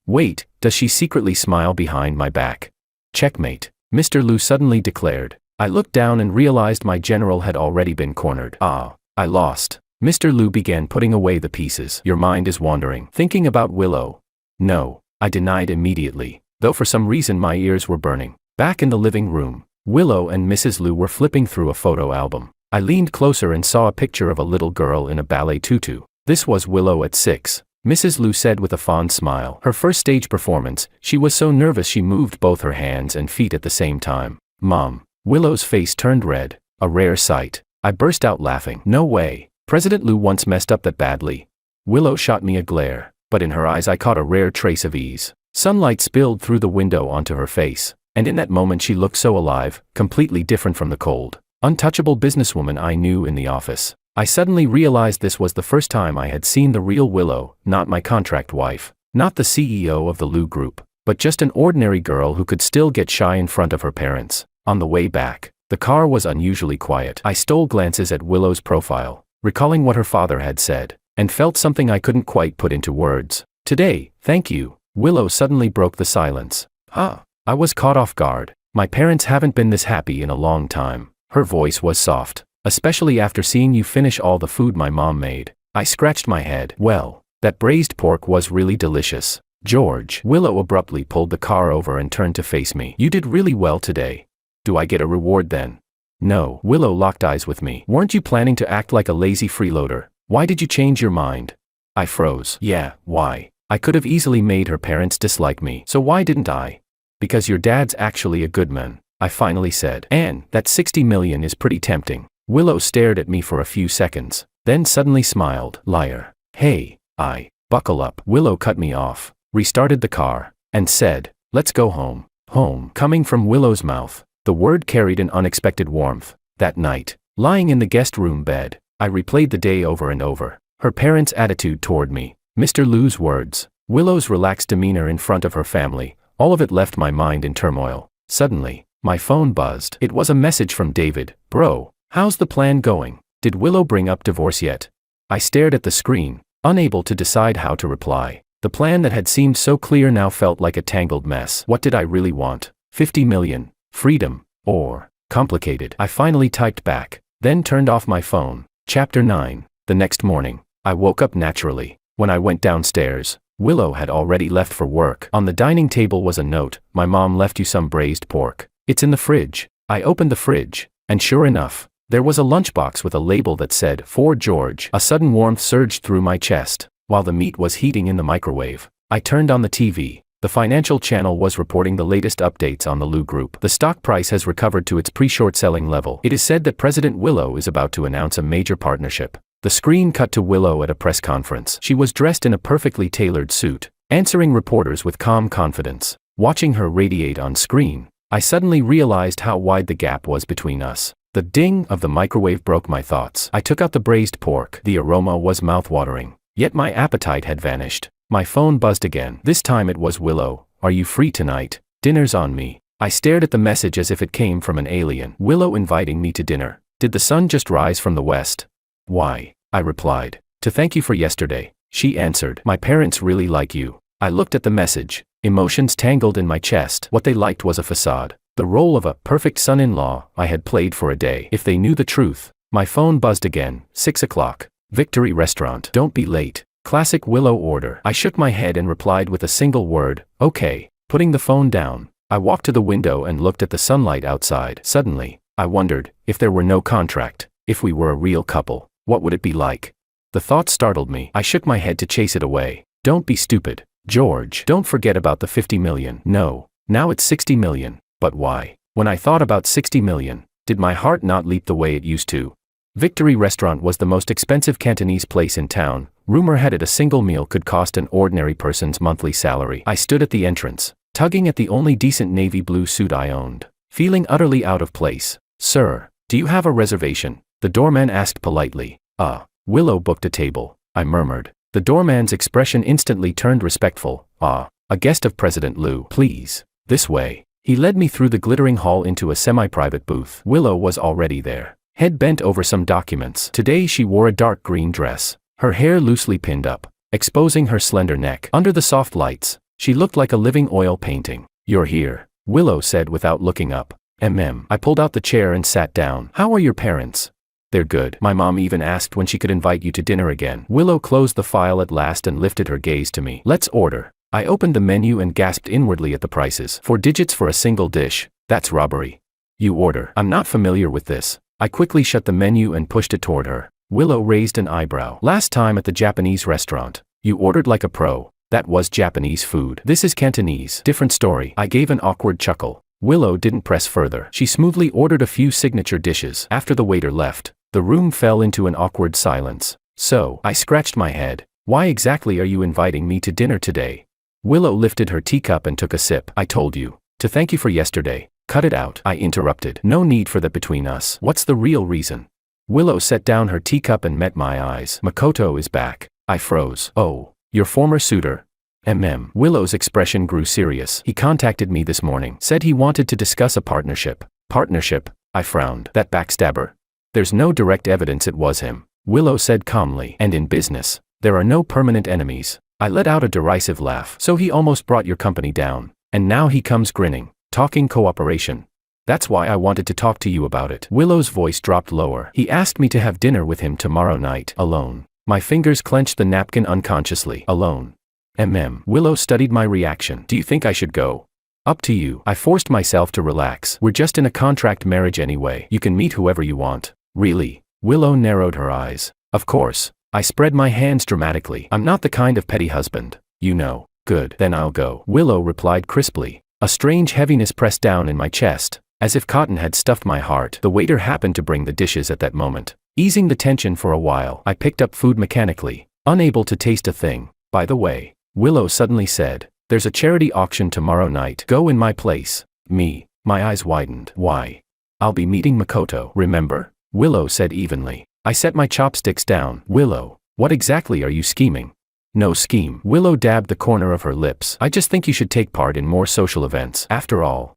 Wait, does she secretly smile behind my back? Checkmate, Mr. Lu suddenly declared. I looked down and realized my general had already been cornered. Ah, I lost. Mr. Lu began putting away the pieces. Your mind is wandering, thinking about Willow. No, I denied immediately, though for some reason my ears were burning. Back in the living room, Willow and Mrs. Lu were flipping through a photo album. I leaned closer and saw a picture of a little girl in a ballet tutu. This was Willow at 6, Mrs. Lu said with a fond smile. Her first stage performance, she was so nervous she moved both her hands and feet at the same time. Mom. Willow's face turned red, a rare sight. I burst out laughing. No way. President Lu once messed up that badly. Willow shot me a glare, but in her eyes I caught a rare trace of ease. Sunlight spilled through the window onto her face, and in that moment she looked so alive, completely different from the cold, untouchable businesswoman I knew in the office. I suddenly realized this was the first time I had seen the real Willow, not my contract wife, not the CEO of the Lu Group, but just an ordinary girl who could still get shy in front of her parents. On the way back, the car was unusually quiet. I stole glances at Willow's profile, recalling what her father had said, and felt something I couldn't quite put into words. Today, thank you. Willow suddenly broke the silence. I was caught off guard. My parents haven't been this happy in a long time. Her voice was soft. Especially after seeing you finish all the food my mom made. I scratched my head. Well, that braised pork was really delicious. George. Willow abruptly pulled the car over and turned to face me. You did really well today. Do I get a reward then? No. Willow locked eyes with me. Weren't you planning to act like a lazy freeloader? Why did you change your mind? I froze. Yeah, why? I could have easily made her parents dislike me. So why didn't I? Because your dad's actually a good man, I finally said. And that 60 million is pretty tempting. Willow stared at me for a few seconds, then suddenly smiled. Liar. Hey, buckle up. Willow cut me off, restarted the car, and said, let's go home. Home. Coming from Willow's mouth, the word carried an unexpected warmth. That night, lying in the guest room bed, I replayed the day over and over. Her parents' attitude toward me, Mr. Lu's words, Willow's relaxed demeanor in front of her family, all of it left my mind in turmoil. Suddenly, my phone buzzed. It was a message from David. Bro. How's the plan going? Did Willow bring up divorce yet? I stared at the screen, unable to decide how to reply. The plan that had seemed so clear now felt like a tangled mess. What did I really want? 50 million, freedom, or complicated? I finally typed back, then turned off my phone. Chapter 9. The next morning, I woke up naturally. When I went downstairs, Willow had already left for work. On the dining table was a note. My mom left you some braised pork. It's in the fridge. I opened the fridge, and sure enough, there was a lunchbox with a label that said, For George. A sudden warmth surged through my chest. While the meat was heating in the microwave, I turned on the TV. The financial channel was reporting the latest updates on the Lu Group. The stock price has recovered to its pre-short selling level. It is said that President Willow is about to announce a major partnership. The screen cut to Willow at a press conference. She was dressed in a perfectly tailored suit, answering reporters with calm confidence. Watching her radiate on screen, I suddenly realized how wide the gap was between us. The ding of the microwave broke my thoughts. I took out the braised pork. The aroma was mouth-watering, yet my appetite had vanished. My phone buzzed again. This time it was Willow. Are you free tonight? Dinner's on me. I stared at the message as if it came from an alien. Willow inviting me to dinner. Did the sun just rise from the west? Why? I replied. To thank you for yesterday. She answered. My parents really like you. I looked at the message. Emotions tangled in my chest. What they liked was a facade. The role of a perfect son-in-law I had played for a day. If they knew the truth. My phone buzzed again. 6 o'clock. Victory Restaurant. Don't be late. Classic Willow order. I shook my head and replied with a single word. Okay. Putting the phone down, I walked to the window and looked at the sunlight outside. Suddenly, I wondered, if there were no contract, if we were a real couple, what would it be like? The thought startled me. I shook my head to chase it away. Don't be stupid, George. Don't forget about the 50 million. No. Now it's 60 million. But why? When I thought about 60 million, did my heart not leap the way it used to? Victory Restaurant was the most expensive Cantonese place in town. Rumor had it a single meal could cost an ordinary person's monthly salary. I stood at the entrance, tugging at the only decent navy blue suit I owned, feeling utterly out of place. Sir, do you have a reservation? The doorman asked politely. Willow booked a table, I murmured. The doorman's expression instantly turned respectful. A guest of President Lu. Please. This way. He led me through the glittering hall into a semi-private booth. Willow was already there. head bent over some documents. Today she wore a dark green dress, her hair loosely pinned up, exposing her slender neck. Under the soft lights, she looked like a living oil painting. "You're here," Willow said without looking up. I pulled out the chair and sat down. "How are your parents?" "They're good. My mom even asked when she could invite you to dinner again." Willow closed the file at last and lifted her gaze to me. "Let's order." I opened the menu and gasped inwardly at the prices. 4 digits for a single dish. That's robbery. "You order." "I'm not familiar with this." I quickly shut the menu and pushed it toward her. Willow raised an eyebrow. "Last time at the Japanese restaurant, you ordered like a pro. That was Japanese food. This is Cantonese. Different story." I gave an awkward chuckle. Willow didn't press further. She smoothly ordered a few signature dishes. After the waiter left, the room fell into an awkward silence. "So," I scratched my head, "why exactly are you inviting me to dinner today?" Willow lifted her teacup and took a sip. "I told you. To thank you for yesterday." "Cut it out," I interrupted. "No need for that between us. What's the real reason?" Willow set down her teacup and met my eyes. "Makoto is back." I froze. "Oh, your former suitor?" Willow's expression grew serious. "He contacted me this morning. Said he wanted to discuss a partnership." "Partnership?" I frowned. "That backstabber?" "There's no direct evidence it was him," Willow said calmly. "And in business, there are no permanent enemies." I let out a derisive laugh. "So he almost brought your company down. And now he comes grinning, talking cooperation. That's why I wanted to talk to you about it." Willow's voice dropped lower. "He asked me to have dinner with him tomorrow night. Alone." My fingers clenched the napkin unconsciously. "Alone?" Willow studied my reaction. "Do you think I should go?" "Up to you." I forced myself to relax. "We're just in a contract marriage anyway. You can meet whoever you want." "Really?" Willow narrowed her eyes. "Of course." I spread my hands dramatically. "I'm not the kind of petty husband, you know." "Good. Then I'll go," Willow replied crisply. A strange heaviness pressed down in my chest, as if cotton had stuffed my heart. The waiter happened to bring the dishes at that moment, easing the tension for a while. I picked up food mechanically, unable to taste a thing. "By the way," Willow suddenly said, "there's a charity auction tomorrow night. Go in my place." "Me?" My eyes widened. "Why?" "I'll be meeting Makoto, remember?" Willow said evenly. I set my chopsticks down. "Willow, what exactly are you scheming?" "No scheme." Willow dabbed the corner of her lips. "I just think you should take part in more social events. After all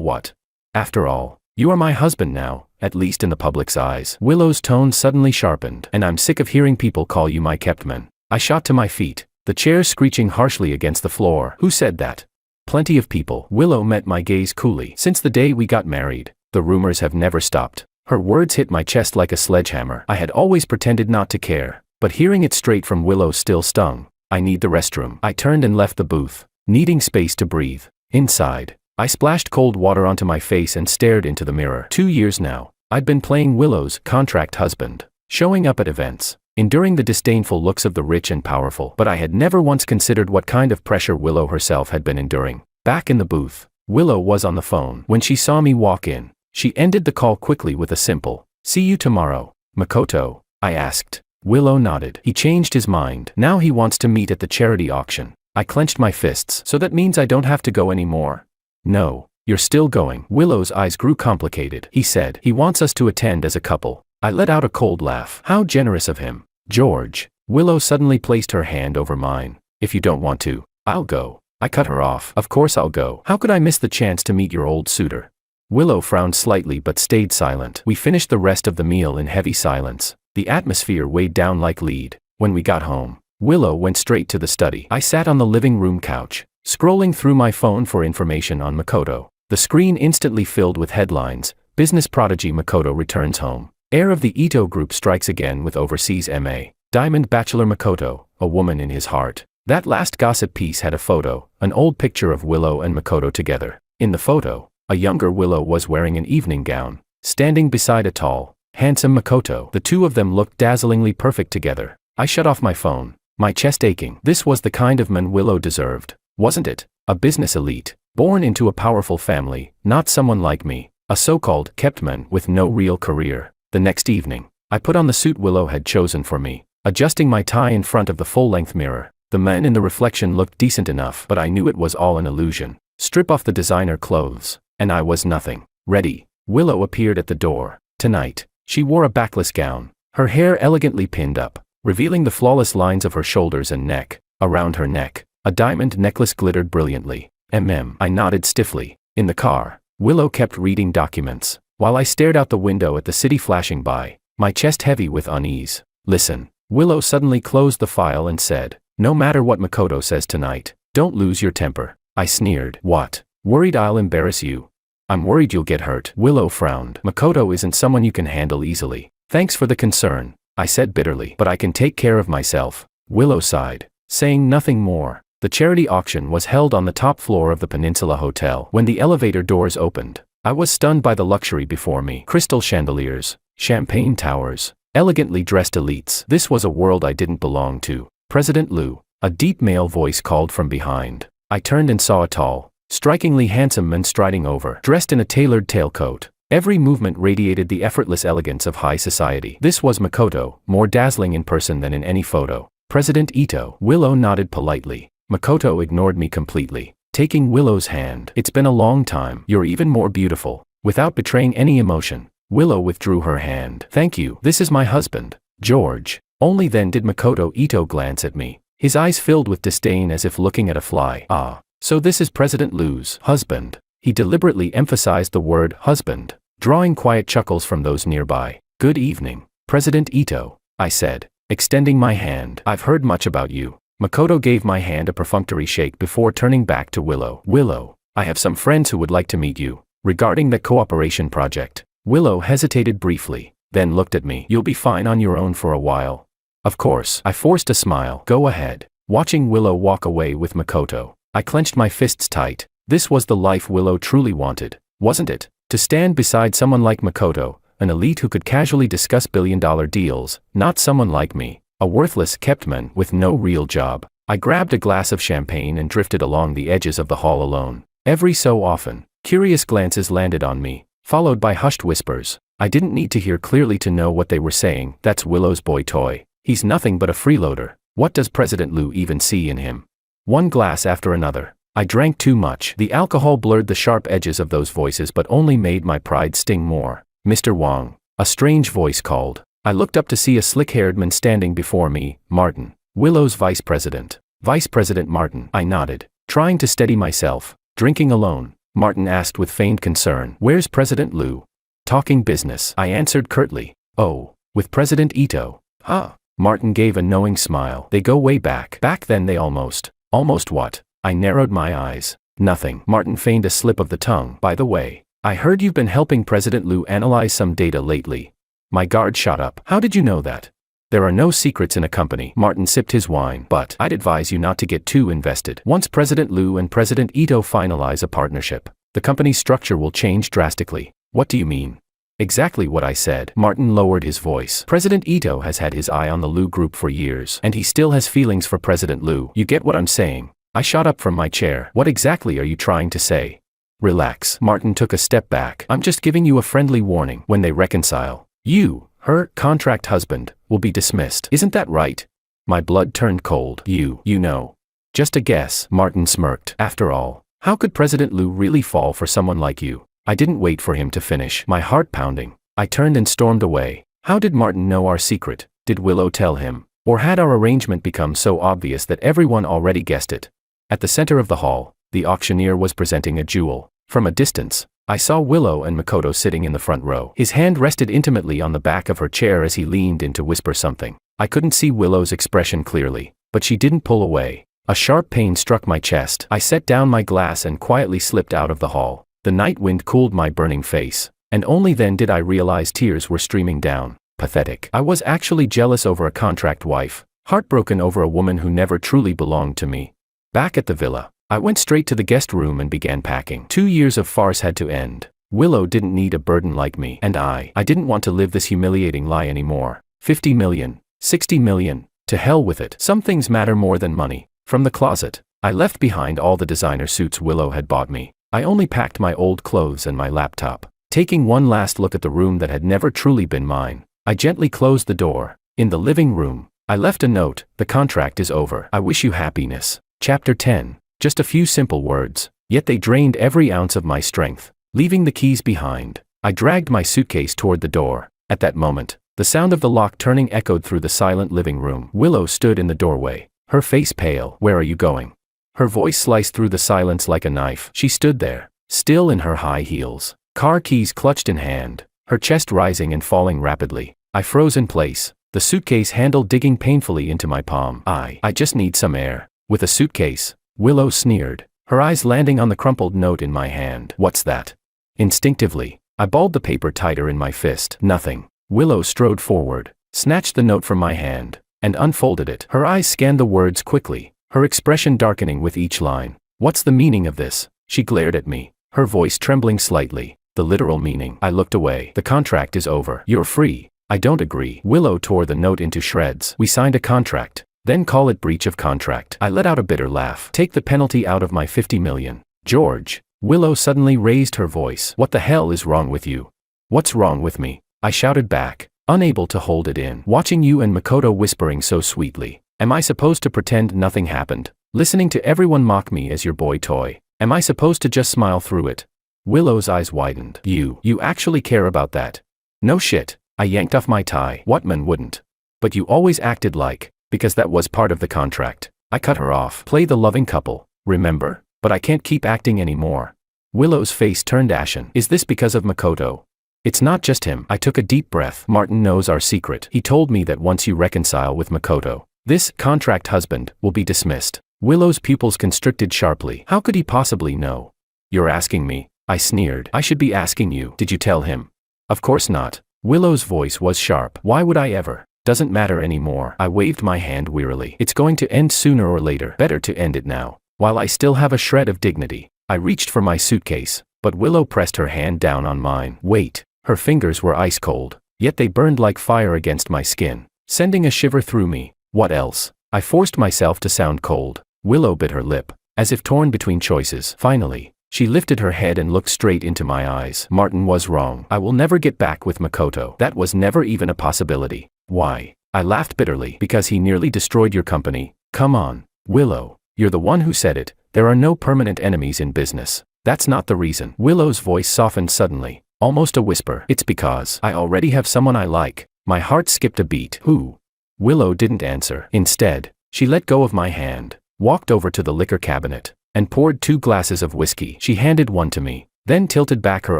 what? After all, you are my husband now, at least in the public's eyes." Willow's tone suddenly sharpened. "And I'm sick of hearing people call you my kept man." I shot to my feet, the chair screeching harshly against the floor. "Who said that?" "Plenty of people." Willow met my gaze coolly. "Since the day we got married, the rumors have never stopped." Her words hit my chest like a sledgehammer. I had always pretended not to care, but hearing it straight from Willow still stung. "I need the restroom." I turned and left the booth, needing space to breathe. Inside, I splashed cold water onto my face and stared into the mirror. 2 years now, I'd been playing Willow's contract husband, showing up at events, enduring the disdainful looks of the rich and powerful, but I had never once considered what kind of pressure Willow herself had been enduring. Back in the booth, Willow was on the phone. When she saw me walk in, she ended the call quickly with a simple, "See you tomorrow." "Makoto?" I asked. Willow nodded. "He changed his mind. Now he wants to meet at the charity auction." I clenched my fists. "So that means I don't have to go anymore?" "No, you're still going." Willow's eyes grew complicated. "He said he wants us to attend as a couple." I let out a cold laugh. "How generous of him." "George." Willow suddenly placed her hand over mine. "If you don't want to, I'll go." I cut her off. "Of course I'll go. How could I miss the chance to meet your old suitor?" Willow frowned slightly but stayed silent. We finished the rest of the meal in heavy silence. The atmosphere weighed down like lead. When we got home, Willow went straight to the study. I sat on the living room couch, scrolling through my phone for information on Makoto. The screen instantly filled with headlines. "Business prodigy Makoto returns home. Heir of the Ito Group strikes again with overseas MA. Diamond bachelor Makoto, a woman in his heart." That last gossip piece had a photo, an old picture of Willow and Makoto together. In the photo, a younger Willow was wearing an evening gown, standing beside a tall, handsome Makoto. The two of them looked dazzlingly perfect together. I shut off my phone, my chest aching. This was the kind of man Willow deserved, wasn't it? A business elite, born into a powerful family, not someone like me, a so-called kept man with no real career. The next evening, I put on the suit Willow had chosen for me, adjusting my tie in front of the full-length mirror. The man in the reflection looked decent enough, but I knew it was all an illusion. Strip off the designer clothes, and I was nothing. Ready. Willow appeared at the door. Tonight, she wore a backless gown, her hair elegantly pinned up, revealing the flawless lines of her shoulders and neck. Around her neck, a diamond necklace glittered brilliantly. I nodded stiffly. In the car, Willow kept reading documents, while I stared out the window at the city flashing by, my chest heavy with unease. Listen. Willow suddenly closed the file and said, "No matter what Makoto says tonight, don't lose your temper." I sneered. "What? Worried I'll embarrass you?" "I'm worried you'll get hurt." Willow frowned. "Makoto isn't someone you can handle easily." "Thanks for the concern," I said bitterly. "But I can take care of myself." Willow sighed, saying nothing more. The charity auction was held on the top floor of the Peninsula Hotel. When the elevator doors opened, I was stunned by the luxury before me. Crystal chandeliers, champagne towers, elegantly dressed elites. This was a world I didn't belong to. "President Liu," a deep male voice called from behind. I turned and saw a tall, strikingly handsome man striding over, dressed in a tailored tailcoat. Every movement radiated the effortless elegance of high society. This was Makoto, more dazzling in person than in any photo. "President Ito." Willow nodded politely. Makoto ignored me completely, taking Willow's hand. "It's been a long time. You're even more beautiful." Without betraying any emotion, Willow withdrew her hand. "Thank you. This is my husband, George." Only then did Makoto Ito glance at me, his eyes filled with disdain as if looking at a fly. "Ah, so this is President Liu's husband." He deliberately emphasized the word husband, drawing quiet chuckles from those nearby. "Good evening, President Ito," I said, extending my hand. "I've heard much about you." Makoto gave my hand a perfunctory shake before turning back to Willow. "Willow, I have some friends who would like to meet you, regarding the cooperation project." Willow hesitated briefly, then looked at me. "You'll be fine on your own for a while." "Of course." I forced a smile. "Go ahead." Watching Willow walk away with Makoto, I clenched my fists tight. This was the life Willow truly wanted, wasn't it? To stand beside someone like Makoto, an elite who could casually discuss billion-dollar deals, not someone like me, a worthless kept man with no real job. I grabbed a glass of champagne and drifted along the edges of the hall alone. Every so often, curious glances landed on me, followed by hushed whispers. I didn't need to hear clearly to know what they were saying. "That's Willow's boy toy. He's nothing but a freeloader. What does President Liu even see in him?" One glass after another. I drank too much. The alcohol blurred the sharp edges of those voices but only made my pride sting more. "Mr. Wang," a strange voice called. I looked up to see a slick-haired man standing before me. "Martin, Willow's vice president." "Vice President Martin." I nodded, trying to steady myself. "Drinking alone?" Martin asked with feigned concern. "Where's President Liu?" "Talking business," I answered curtly. "Oh, with President Ito." "Huh." Martin gave a knowing smile. "They go way back." "Back then they almost." "Almost what?" I narrowed my eyes. "Nothing." Martin feigned a slip of the tongue. "By the way, I heard you've been helping President Liu analyze some data lately." My guard shot up. "How did you know that?" "There are no secrets in a company." Martin sipped his wine. "But I'd advise you not to get too invested. Once President Liu and President Ito finalize a partnership, the company's structure will change drastically." "What do you mean?" "Exactly what I said." Martin lowered his voice. "President Ito has had his eye on the Liu Group for years, and he still has feelings for President Liu. You get what I'm saying?" I shot up from my chair. "What exactly are you trying to say?" "Relax." Martin took a step back. "I'm just giving you a friendly warning. When they reconcile, you, her contract husband, will be dismissed. Isn't that right?" My blood turned cold. You know. "Just a guess." Martin smirked. "After all, how could President Liu really fall for someone like you?" I didn't wait for him to finish. My heart pounding, I turned and stormed away. How did Martin know our secret? Did Willow tell him? Or had our arrangement become so obvious that everyone already guessed it? At the center of the hall, the auctioneer was presenting a jewel. From a distance, I saw Willow and Makoto sitting in the front row. His hand rested intimately on the back of her chair as he leaned in to whisper something. I couldn't see Willow's expression clearly, but she didn't pull away. A sharp pain struck my chest. I set down my glass and quietly slipped out of the hall. The night wind cooled my burning face, and only then did I realize tears were streaming down. Pathetic. I was actually jealous over a contract wife, heartbroken over a woman who never truly belonged to me. Back at the villa, I went straight to the guest room and began packing. 2 years of farce had to end. Willow didn't need a burden like me, and I didn't want to live this humiliating lie anymore. 50 million, 60 million, to hell with it. Some things matter more than money. From the closet, I left behind all the designer suits Willow had bought me. I only packed my old clothes and my laptop. Taking one last look at the room that had never truly been mine, I gently closed the door. In the living room, I left a note. "The contract is over. I wish you happiness." Chapter 10. Just a few simple words, yet they drained every ounce of my strength. Leaving the keys behind, I dragged my suitcase toward the door. At that moment, the sound of the lock turning echoed through the silent living room. Willow stood in the doorway, her face pale. "Where are you going?" Her voice sliced through the silence like a knife. She stood there, still in her high heels, car keys clutched in hand, her chest rising and falling rapidly. I froze in place, the suitcase handle digging painfully into my palm. I just need some air. With a suitcase, Willow sneered, her eyes landing on the crumpled note in my hand. What's that? Instinctively, I balled the paper tighter in my fist. Nothing. Willow strode forward, snatched the note from my hand, and unfolded it. Her eyes scanned the words quickly, her expression darkening with each line. What's the meaning of this? She glared at me, her voice trembling slightly. The literal meaning. I looked away. The contract is over. You're free. I don't agree. Willow tore the note into shreds. We signed a contract. Then call it breach of contract. I let out a bitter laugh. Take the penalty out of my 50 million. George. Willow suddenly raised her voice. What the hell is wrong with you? What's wrong with me? I shouted back, unable to hold it in. Watching you and Makoto whispering so sweetly. Am I supposed to pretend nothing happened? Listening to everyone mock me as your boy toy. Am I supposed to just smile through it? Willow's eyes widened. You actually care about that? No shit. I yanked off my tie. What man wouldn't? But you always acted like, because that was part of the contract. I cut her off. Play the loving couple, remember? But I can't keep acting anymore. Willow's face turned ashen. Is this because of Makoto? It's not just him. I took a deep breath. Martin knows our secret. He told me that once you reconcile with Makoto, this contract husband will be dismissed. Willow's pupils constricted sharply. How could he possibly know? You're asking me? I sneered. I should be asking you. Did you tell him? Of course not. Willow's voice was sharp. Why would I ever? Doesn't matter anymore. I waved my hand wearily. It's going to end sooner or later. Better to end it now. While I still have a shred of dignity. I reached for my suitcase, but Willow pressed her hand down on mine. Wait. Her fingers were ice cold, yet they burned like fire against my skin, sending a shiver through me. What else? I forced myself to sound cold. Willow bit her lip, as if torn between choices. Finally, she lifted her head and looked straight into my eyes. Martin was wrong. I will never get back with Makoto. That was never even a possibility. Why? I laughed bitterly. Because he nearly destroyed your company. Come on, Willow. You're the one who said it. There are no permanent enemies in business. That's not the reason. Willow's voice softened suddenly, almost a whisper. It's because I already have someone I like. My heart skipped a beat. Who? Willow didn't answer. Instead, she let go of my hand, walked over to the liquor cabinet, and poured 2 glasses of whiskey. She handed one to me, then tilted back her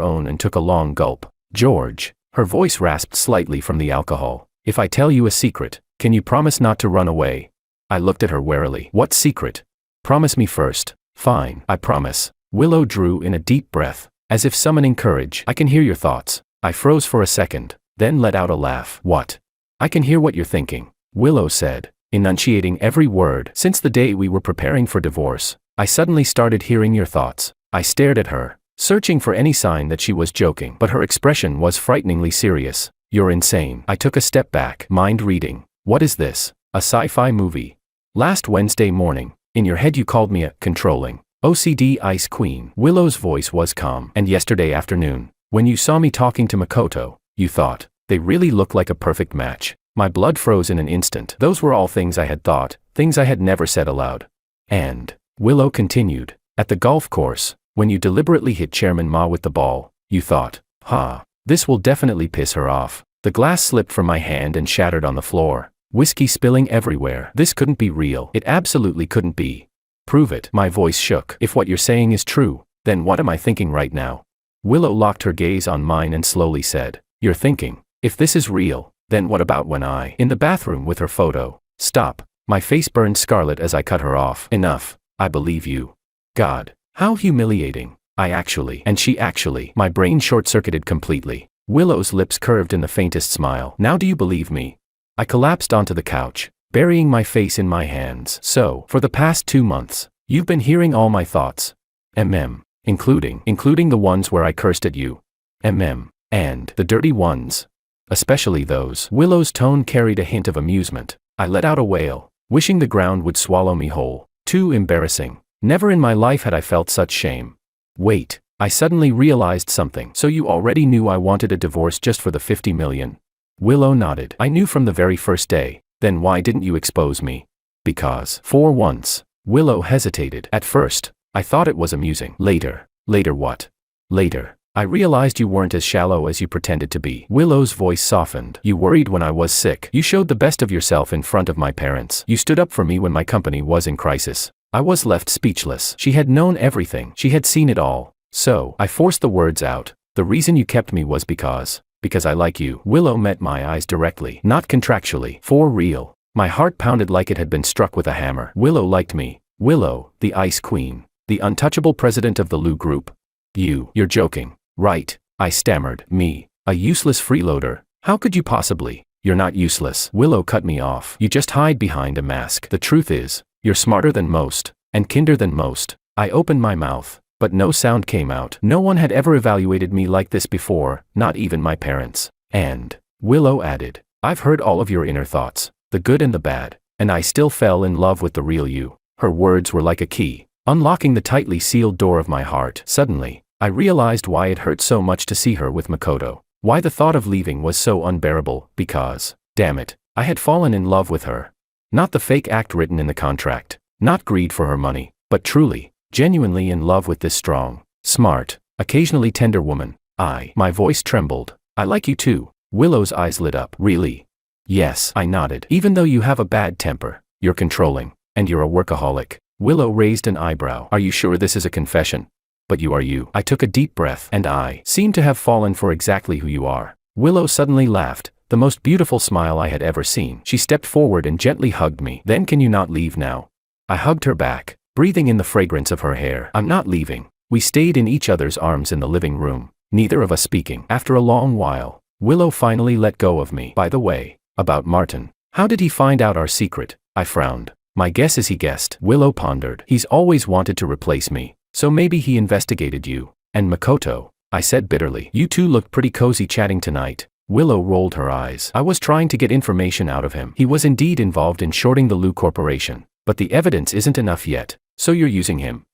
own and took a long gulp. George. Her voice rasped slightly from the alcohol. If I tell you a secret, can you promise not to run away? I looked at her warily. What secret? Promise me first. Fine, I promise. Willow drew in a deep breath, as if summoning courage. I can hear your thoughts. I froze for a second, then let out a laugh. What? I can hear what you're thinking, Willow said, enunciating every word. Since the day we were preparing for divorce, I suddenly started hearing your thoughts. I stared at her, searching for any sign that she was joking, but her expression was frighteningly serious. You're insane. I took a step back. Mind reading. What is this? A sci-fi movie? Last Wednesday morning, in your head you called me a controlling, OCD ice queen. Willow's voice was calm. And yesterday afternoon, when you saw me talking to Makoto, you thought, they really look like a perfect match. My blood froze in an instant. Those were all things I had thought, things I had never said aloud. And, Willow continued, at the golf course, when you deliberately hit Chairman Ma with the ball, you thought, this will definitely piss her off. The glass slipped from my hand and shattered on the floor, whiskey spilling everywhere. This couldn't be real. It absolutely couldn't be. Prove it. My voice shook. If what you're saying is true, then what am I thinking right now? Willow locked her gaze on mine and slowly said, you're thinking, if this is real, then what about when in the bathroom with her photo? Stop. My face burned scarlet as I cut her off. Enough. I believe you. God, how humiliating. And she actually. My brain short-circuited completely. Willow's lips curved in the faintest smile. Now do you believe me? I collapsed onto the couch, burying my face in my hands. So, for the past 2 months, you've been hearing all my thoughts. Including the ones where I cursed at you. And the dirty ones. Especially those. Willow's tone carried a hint of amusement. I let out a wail, wishing the ground would swallow me whole. Too embarrassing. Never in my life had I felt such shame. Wait, I suddenly realized something. So you already knew I wanted a divorce just for the 50 million? Willow nodded. I knew from the very first day. Then why didn't you expose me? Because, for once, Willow hesitated. At first, I thought it was amusing. Later what? Later, I realized you weren't as shallow as you pretended to be. Willow's voice softened. You worried when I was sick. You showed the best of yourself in front of my parents. You stood up for me when my company was in crisis. I was left speechless. She had known everything. She had seen it all. So, I forced the words out. The reason you kept me was because I like you. Willow met my eyes directly, not contractually, for real. My heart pounded like it had been struck with a hammer. Willow liked me. Willow, the Ice Queen, the untouchable president of the Lou Group. You're joking, right? I stammered. Me, a useless freeloader? How could you possibly? You're not useless. Willow cut me off. You just hide behind a mask. The truth is, you're smarter than most, and kinder than most. I opened my mouth, but no sound came out. No one had ever evaluated me like this before, not even my parents. And, Willow added, I've heard all of your inner thoughts, the good and the bad, and I still fell in love with the real you. Her words were like a key, unlocking the tightly sealed door of my heart. Suddenly, I realized why it hurt so much to see her with Makoto. Why the thought of leaving was so unbearable, because, damn it, I had fallen in love with her. Not the fake act written in the contract, not greed for her money, but truly, genuinely in love with this strong, smart, occasionally tender woman. My voice trembled. I like you too. Willow's eyes lit up. Really? Yes, I nodded. Even though you have a bad temper, you're controlling, and you're a workaholic. Willow raised an eyebrow. Are you sure this is a confession? But you are you. I took a deep breath, and I seem to have fallen for exactly who you are. Willow suddenly laughed, the most beautiful smile I had ever seen. She stepped forward and gently hugged me. Then can you not leave now? I hugged her back, breathing in the fragrance of her hair. I'm not leaving. We stayed in each other's arms in the living room, neither of us speaking. After a long while, Willow finally let go of me. By the way, about Martin. How did he find out our secret? I frowned. My guess is he guessed. Willow pondered. He's always wanted to replace me. So maybe he investigated you. And Makoto, I said bitterly. You two looked pretty cozy chatting tonight. Willow rolled her eyes. I was trying to get information out of him. He was indeed involved in shorting the Lou Corporation. But the evidence isn't enough yet. So you're using him.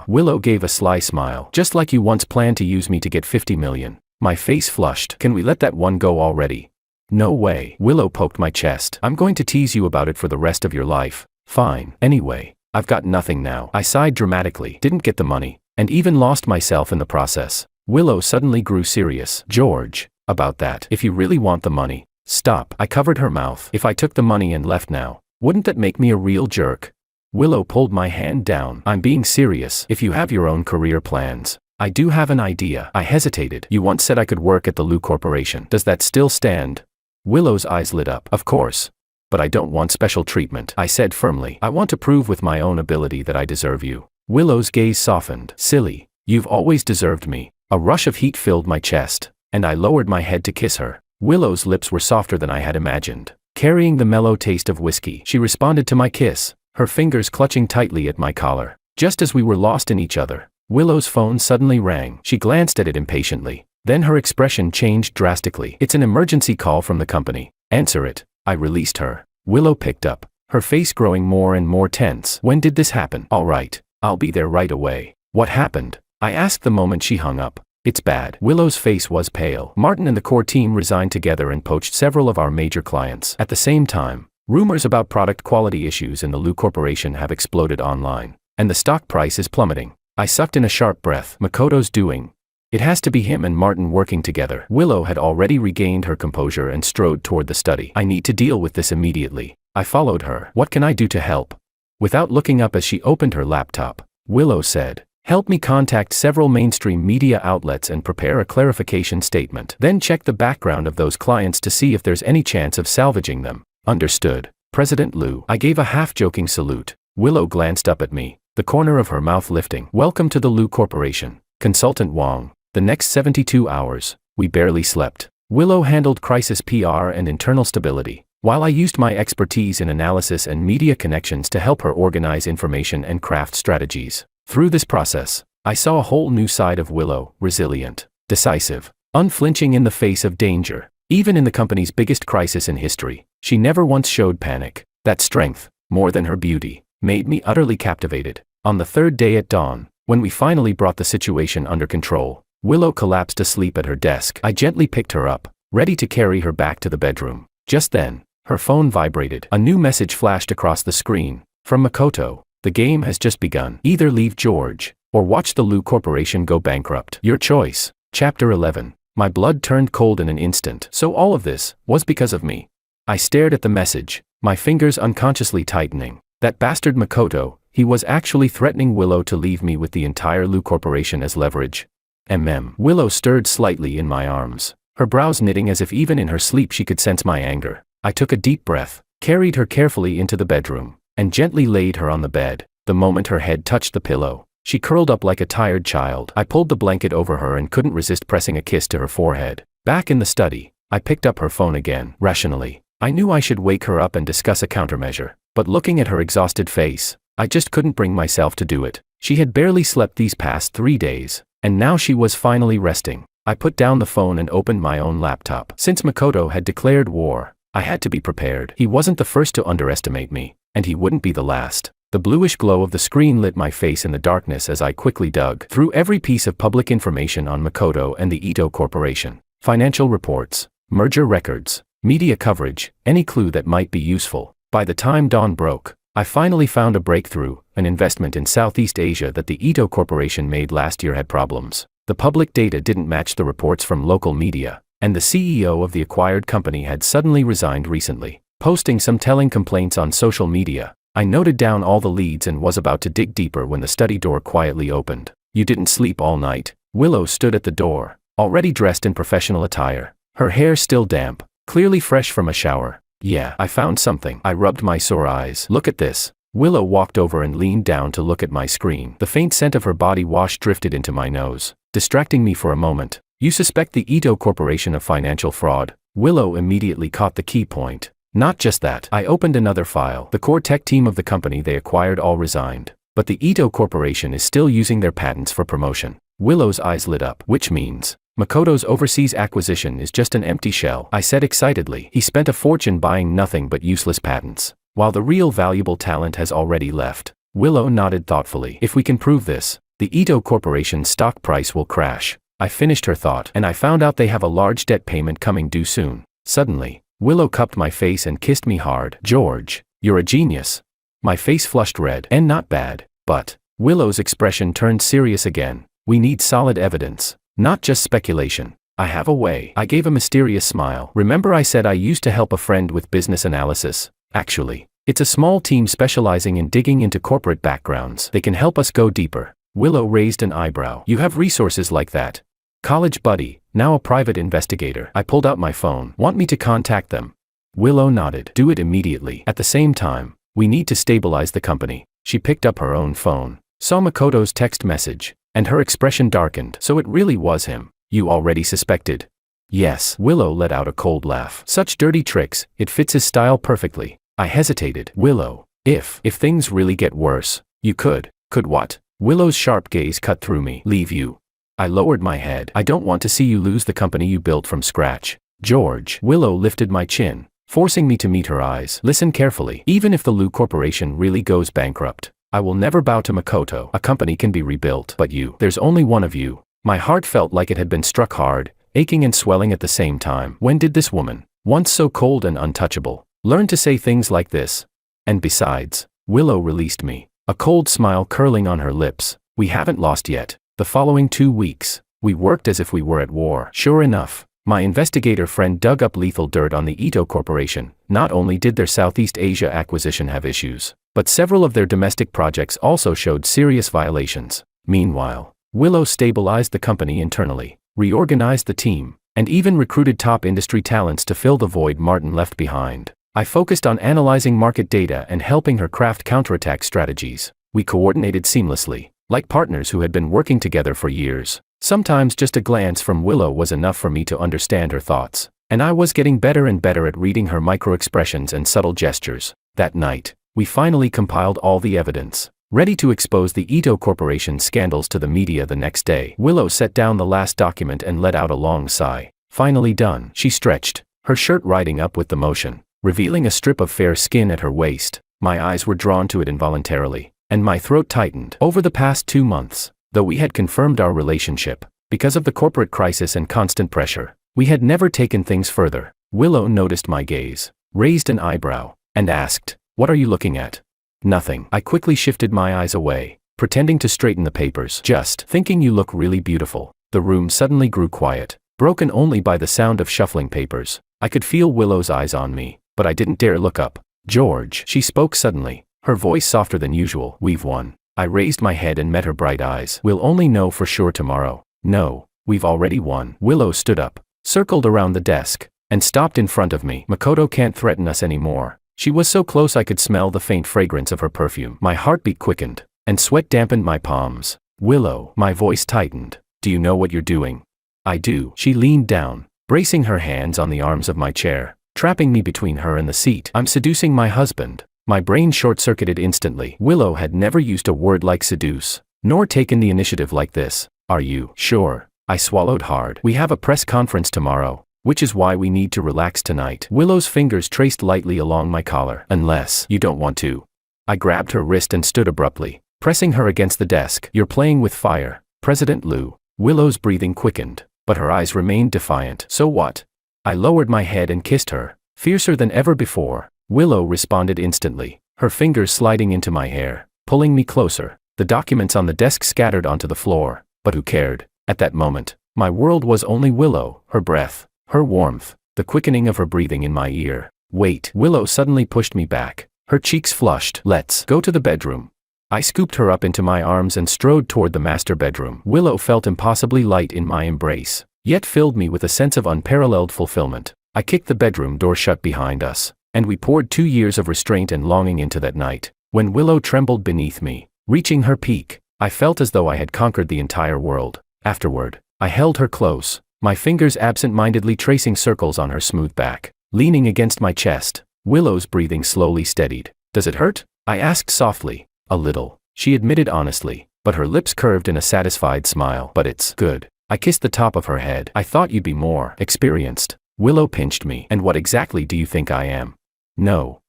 Willow gave a sly smile. Just like you once planned to use me to get 50 million. My face flushed. Can we let that one go already? No way. Willow poked my chest. I'm going to tease you about it for the rest of your life. Fine. Anyway, I've got nothing now. I sighed dramatically. Didn't get the money, and even lost myself in the process. Willow suddenly grew serious. George, about that. If you really want the money, stop. I covered her mouth. If I took the money and left now, wouldn't that make me a real jerk? Willow pulled my hand down. I'm being serious. If you have your own career plans, I do have an idea. I hesitated. You once said I could work at the Lou Corporation. Does that still stand? Willow's eyes lit up. Of course. But I don't want special treatment, I said firmly. I want to prove with my own ability that I deserve you. Willow's gaze softened. Silly. You've always deserved me. A rush of heat filled my chest, and I lowered my head to kiss her. Willow's lips were softer than I had imagined, carrying the mellow taste of whiskey. She responded to my kiss, her fingers clutching tightly at my collar. Just as we were lost in each other, Willow's phone suddenly rang. She glanced at it impatiently. Then her expression changed drastically. It's an emergency call from the company. Answer it. I released her. Willow picked up, her face growing more and more tense. When did this happen? All right, I'll be there right away. What happened? I asked the moment she hung up. It's bad. Willow's face was pale. Martin and the core team resigned together and poached several of our major clients. At the same time, rumors about product quality issues in the Lou Corporation have exploded online, and the stock price is plummeting. I sucked in a sharp breath. Makoto's doing. It has to be him and Martin working together. Willow had already regained her composure and strode toward the study. I need to deal with this immediately. I followed her. What can I do to help? Without looking up as she opened her laptop, Willow said, help me contact several mainstream media outlets and prepare a clarification statement. Then check the background of those clients to see if there's any chance of salvaging them. Understood. President Lou. I gave a half-joking salute. Willow glanced up at me, the corner of her mouth lifting. Welcome to the Lou Corporation. Consultant Wong. The next 72 hours, we barely slept. Willow handled crisis PR and internal stability, while I used my expertise in analysis and media connections to help her organize information and craft strategies. Through this process, I saw a whole new side of Willow, resilient, decisive, unflinching in the face of danger. Even in the company's biggest crisis in history, she never once showed panic. That strength, more than her beauty, made me utterly captivated. On the third day at dawn, when we finally brought the situation under control, Willow collapsed asleep at her desk. I gently picked her up, ready to carry her back to the bedroom. Just then, her phone vibrated. A new message flashed across the screen. From Makoto. The game has just begun. Either leave George, or watch the Lou Corporation go bankrupt. Your choice. Chapter 11. My blood turned cold in an instant. So all of this was because of me. I stared at the message, my fingers unconsciously tightening. That bastard Makoto, he was actually threatening Willow to leave me with the entire Lou Corporation as leverage. Willow stirred slightly in my arms, her brows knitting as if even in her sleep she could sense my anger. I took a deep breath, carried her carefully into the bedroom, and gently laid her on the bed. The moment her head touched the pillow, she curled up like a tired child. I pulled the blanket over her and couldn't resist pressing a kiss to her forehead. Back in the study, I picked up her phone again. Rationally, I knew I should wake her up and discuss a countermeasure, but looking at her exhausted face, I just couldn't bring myself to do it. She had barely slept these past 3 days, and now she was finally resting. I put down the phone and opened my own laptop. Since Makoto had declared war, I had to be prepared. He wasn't the first to underestimate me, and he wouldn't be the last. The bluish glow of the screen lit my face in the darkness as I quickly dug through every piece of public information on Makoto and the Ito Corporation. Financial reports, merger records, media coverage, any clue that might be useful. By the time dawn broke, I finally found a breakthrough. An investment in Southeast Asia that the Ito Corporation made last year had problems. The public data didn't match the reports from local media, and the CEO of the acquired company had suddenly resigned recently, posting some telling complaints on social media. I noted down all the leads and was about to dig deeper when the study door quietly opened. "You didn't sleep all night." Willow stood at the door, already dressed in professional attire, her hair still damp, clearly fresh from a shower. "Yeah, I found something." I rubbed my sore eyes. "Look at this." Willow walked over and leaned down to look at my screen. The faint scent of her body wash drifted into my nose, distracting me for a moment. "You suspect the Ito Corporation of financial fraud?" Willow immediately caught the key point. "Not just that." I opened another file. "The core tech team of the company they acquired all resigned, but the Ito Corporation is still using their patents for promotion." Willow's eyes lit up. "Which means Makoto's overseas acquisition is just an empty shell," I said excitedly. "He spent a fortune buying nothing but useless patents, while the real valuable talent has already left." Willow nodded thoughtfully. "If we can prove this, the Ito Corporation's stock price will crash." I finished her thought. "And I found out they have a large debt payment coming due soon." Suddenly, Willow cupped my face and kissed me hard. "George, you're a genius." My face flushed red. "And not bad, but..." Willow's expression turned serious again. "We need solid evidence, not just speculation." "I have a way." I gave a mysterious smile. "Remember I said I used to help a friend with business analysis? Actually, it's a small team specializing in digging into corporate backgrounds. They can help us go deeper." Willow raised an eyebrow. "You have resources like that?" "College buddy, now a private investigator." I pulled out my phone. "Want me to contact them?" Willow nodded. "Do it immediately. At the same time, we need to stabilize the company." She picked up her own phone, saw Makoto's text message, and her expression darkened. "So it really was him. You already suspected?" "Yes." Willow let out a cold laugh. "Such dirty tricks, it fits his style perfectly." I hesitated. "Willow, if things really get worse, you could." "Could what?" Willow's sharp gaze cut through me. "Leave you." I lowered my head. "I don't want to see you lose the company you built from scratch." "George." Willow lifted my chin, forcing me to meet her eyes. "Listen carefully. Even if the Lu Corporation really goes bankrupt, I will never bow to Makoto. A company can be rebuilt, but there's only one of you." My heart felt like it had been struck hard, aching and swelling at the same time. When did this woman, once so cold and untouchable, learn to say things like this? And besides, Willow released me, a cold smile curling on her lips. "We haven't lost yet. The following 2 weeks, we worked as if we were at war." Sure enough, my investigator friend dug up lethal dirt on the Ito Corporation. Not only did their Southeast Asia acquisition have issues, but several of their domestic projects also showed serious violations. Meanwhile, Willow stabilized the company internally, reorganized the team, and even recruited top industry talents to fill the void Martin left behind. I focused on analyzing market data and helping her craft counterattack strategies. We coordinated seamlessly, like partners who had been working together for years. Sometimes just a glance from Willow was enough for me to understand her thoughts, and I was getting better and better at reading her micro-expressions and subtle gestures. That night, we finally compiled all the evidence, ready to expose the Ito Corporation scandals to the media the next day. Willow set down the last document and let out a long sigh. "Finally done." She stretched, her shirt riding up with the motion, revealing a strip of fair skin at her waist. My eyes were drawn to it involuntarily, and my throat tightened. Over the past 2 months, though we had confirmed our relationship, because of the corporate crisis and constant pressure, we had never taken things further. Willow noticed my gaze, raised an eyebrow, and asked, "What are you looking at?" "Nothing." I quickly shifted my eyes away, pretending to straighten the papers. "Just thinking you look really beautiful." The room suddenly grew quiet, broken only by the sound of shuffling papers. I could feel Willow's eyes on me, but I didn't dare look up. "George," she spoke suddenly, her voice softer than usual. "We've won." I raised my head and met her bright eyes. "We'll only know for sure tomorrow." No, we've already won. Willow stood up, circled around the desk, and stopped in front of me. Makoto can't threaten us anymore. She was so close I could smell the faint fragrance of her perfume. My heartbeat quickened, and sweat dampened my palms. Willow, my voice tightened. Do you know what you're doing? I do. She leaned down, bracing her hands on the arms of my chair, trapping me between her and the seat. I'm seducing my husband. My brain short-circuited instantly. Willow had never used a word like seduce, nor taken the initiative like this. Are you sure? I swallowed hard. We have a press conference tomorrow, which is why we need to relax tonight. Willow's fingers traced lightly along my collar. Unless you don't want to. I grabbed her wrist and stood abruptly, pressing her against the desk. You're playing with fire, President Liu. Willow's breathing quickened, but her eyes remained defiant. So what? I lowered my head and kissed her, fiercer than ever before. Willow responded instantly, her fingers sliding into my hair, pulling me closer. The documents on the desk scattered onto the floor, but who cared? At that moment, my world was only Willow, her breath, her warmth, the quickening of her breathing in my ear. Wait. Willow suddenly pushed me back, her cheeks flushed. Let's go to the bedroom. I scooped her up into my arms and strode toward the master bedroom. Willow felt impossibly light in my embrace, yet filled me with a sense of unparalleled fulfillment. I kicked the bedroom door shut behind us, and we poured 2 years of restraint and longing into that night. When Willow trembled beneath me, reaching her peak, I felt as though I had conquered the entire world. Afterward, I held her close, my fingers absent-mindedly tracing circles on her smooth back. Leaning against my chest, Willow's breathing slowly steadied. Does it hurt? I asked softly. A little, she admitted honestly, but her lips curved in a satisfied smile. But it's good. I kissed the top of her head. I thought you'd be more experienced. Willow pinched me. And what exactly do you think I am? No,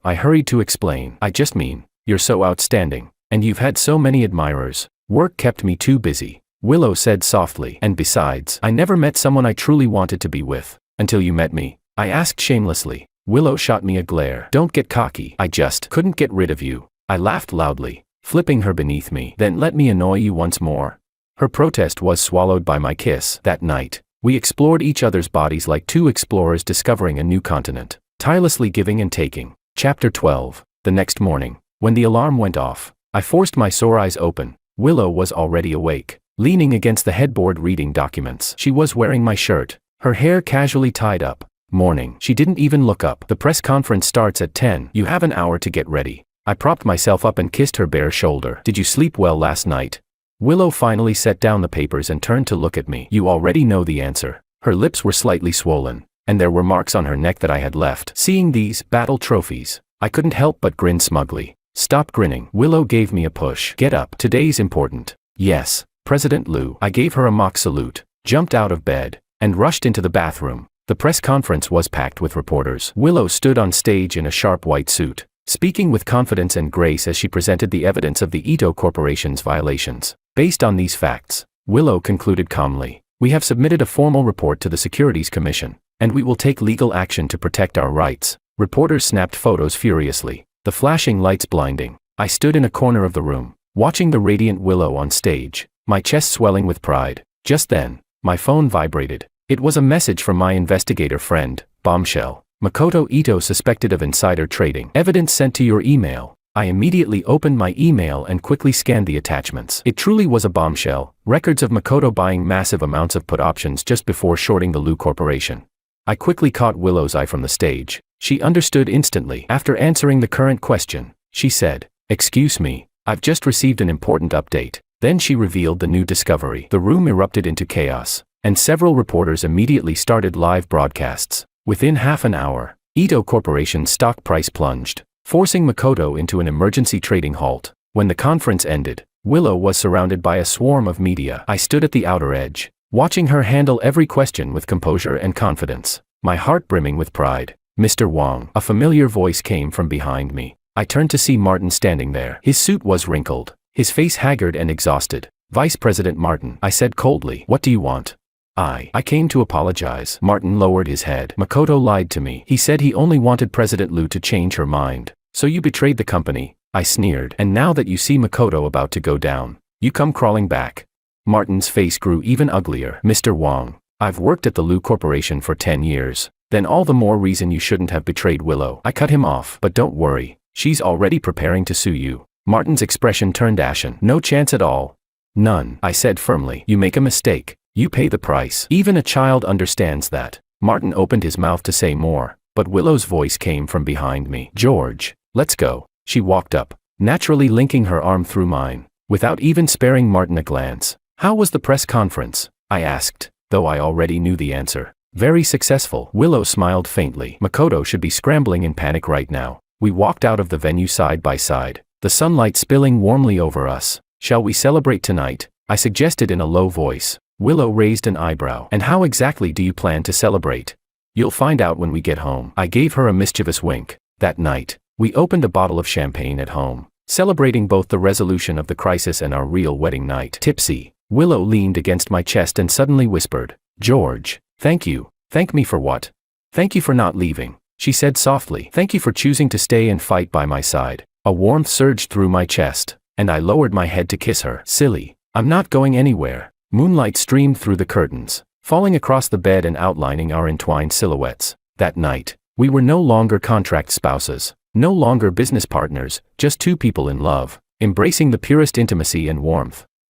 I hurried to explain. I just mean, you're so outstanding, and you've had so many admirers. Work kept me too busy, Willow said softly. And besides, I never met someone I truly wanted to be with, until you met me. I asked shamelessly. Willow shot me a glare. Don't get cocky. I just couldn't get rid of you. I laughed loudly, flipping her beneath me. Then let me annoy you once more. Her protest was swallowed by my kiss. That night, we explored each other's bodies like two explorers discovering a new continent, tirelessly giving and taking. Chapter 12. The next morning, when the alarm went off, I forced my sore eyes open. Willow was already awake, leaning against the headboard reading documents. She was wearing my shirt, her hair casually tied up. Morning. She didn't even look up. The press conference starts at 10. You have an hour to get ready. I propped myself up and kissed her bare shoulder. Did you sleep well last night? Willow finally set down the papers and turned to look at me. You already know the answer. Her lips were slightly swollen, and there were marks on her neck that I had left. Seeing these battle trophies, I couldn't help but grin smugly. Stop grinning. Willow gave me a push. Get up. Today's important. Yes, President Liu. I gave her a mock salute, jumped out of bed, and rushed into the bathroom. The press conference was packed with reporters. Willow stood on stage in a sharp white suit, speaking with confidence and grace as she presented the evidence of the Ito Corporation's violations. Based on these facts, Willow concluded calmly, we have submitted a formal report to the Securities Commission, and we will take legal action to protect our rights. Reporters snapped photos furiously, the flashing lights blinding. I stood in a corner of the room, watching the radiant Willow on stage, my chest swelling with pride. Just then, my phone vibrated. It was a message from my investigator friend, Bombshell. Makoto Ito suspected of insider trading. Evidence sent to your email. I immediately opened my email and quickly scanned the attachments. It truly was a bombshell. Records of Makoto buying massive amounts of put options just before shorting the Liu Corporation. I quickly caught Willow's eye from the stage. She understood instantly. After answering the current question, she said, excuse me, I've just received an important update. Then she revealed the new discovery. The room erupted into chaos, and several reporters immediately started live broadcasts. Within half an hour, Ito Corporation's stock price plunged, forcing Makoto into an emergency trading halt. When the conference ended, Willow was surrounded by a swarm of media. I stood at the outer edge, watching her handle every question with composure and confidence, my heart brimming with pride. Mr. Wang. A familiar voice came from behind me. I turned to see Martin standing there. His suit was wrinkled, his face haggard and exhausted. Vice President Martin, I said coldly. What do you want? I came to apologize. Martin lowered his head. Makoto lied to me. He said he only wanted President Liu to change her mind. So you betrayed the company, I sneered. And now that you see Makoto about to go down, you come crawling back. Martin's face grew even uglier. Mr. Wang, I've worked at the Liu Corporation for 10 years. Then all the more reason you shouldn't have betrayed Willow. I cut him off. But don't worry, she's already preparing to sue you. Martin's expression turned ashen. No chance at all. None, I said firmly. You make a mistake. You pay the price. Even a child understands that. Martin opened his mouth to say more, but Willow's voice came from behind me. George, let's go. She walked up, naturally linking her arm through mine, without even sparing Martin a glance. How was the press conference? I asked, though I already knew the answer. Very successful. Willow smiled faintly. Makoto should be scrambling in panic right now. We walked out of the venue side by side, the sunlight spilling warmly over us. Shall we celebrate tonight? I suggested in a low voice. Willow raised an eyebrow. And how exactly do you plan to celebrate? You'll find out when we get home. I gave her a mischievous wink. That night, we opened a bottle of champagne at home, celebrating both the resolution of the crisis and our real wedding night. Tipsy, Willow leaned against my chest and suddenly whispered, George, thank you. Thank me for what? Thank you for not leaving, she said softly. Thank you for choosing to stay and fight by my side. A warmth surged through my chest, and I lowered my head to kiss her. Silly, I'm not going anywhere. Moonlight streamed through the curtains, falling across the bed and outlining our entwined silhouettes. That night, we were no longer contract spouses, no longer business partners, just two people in love, embracing the purest intimacy and warmth.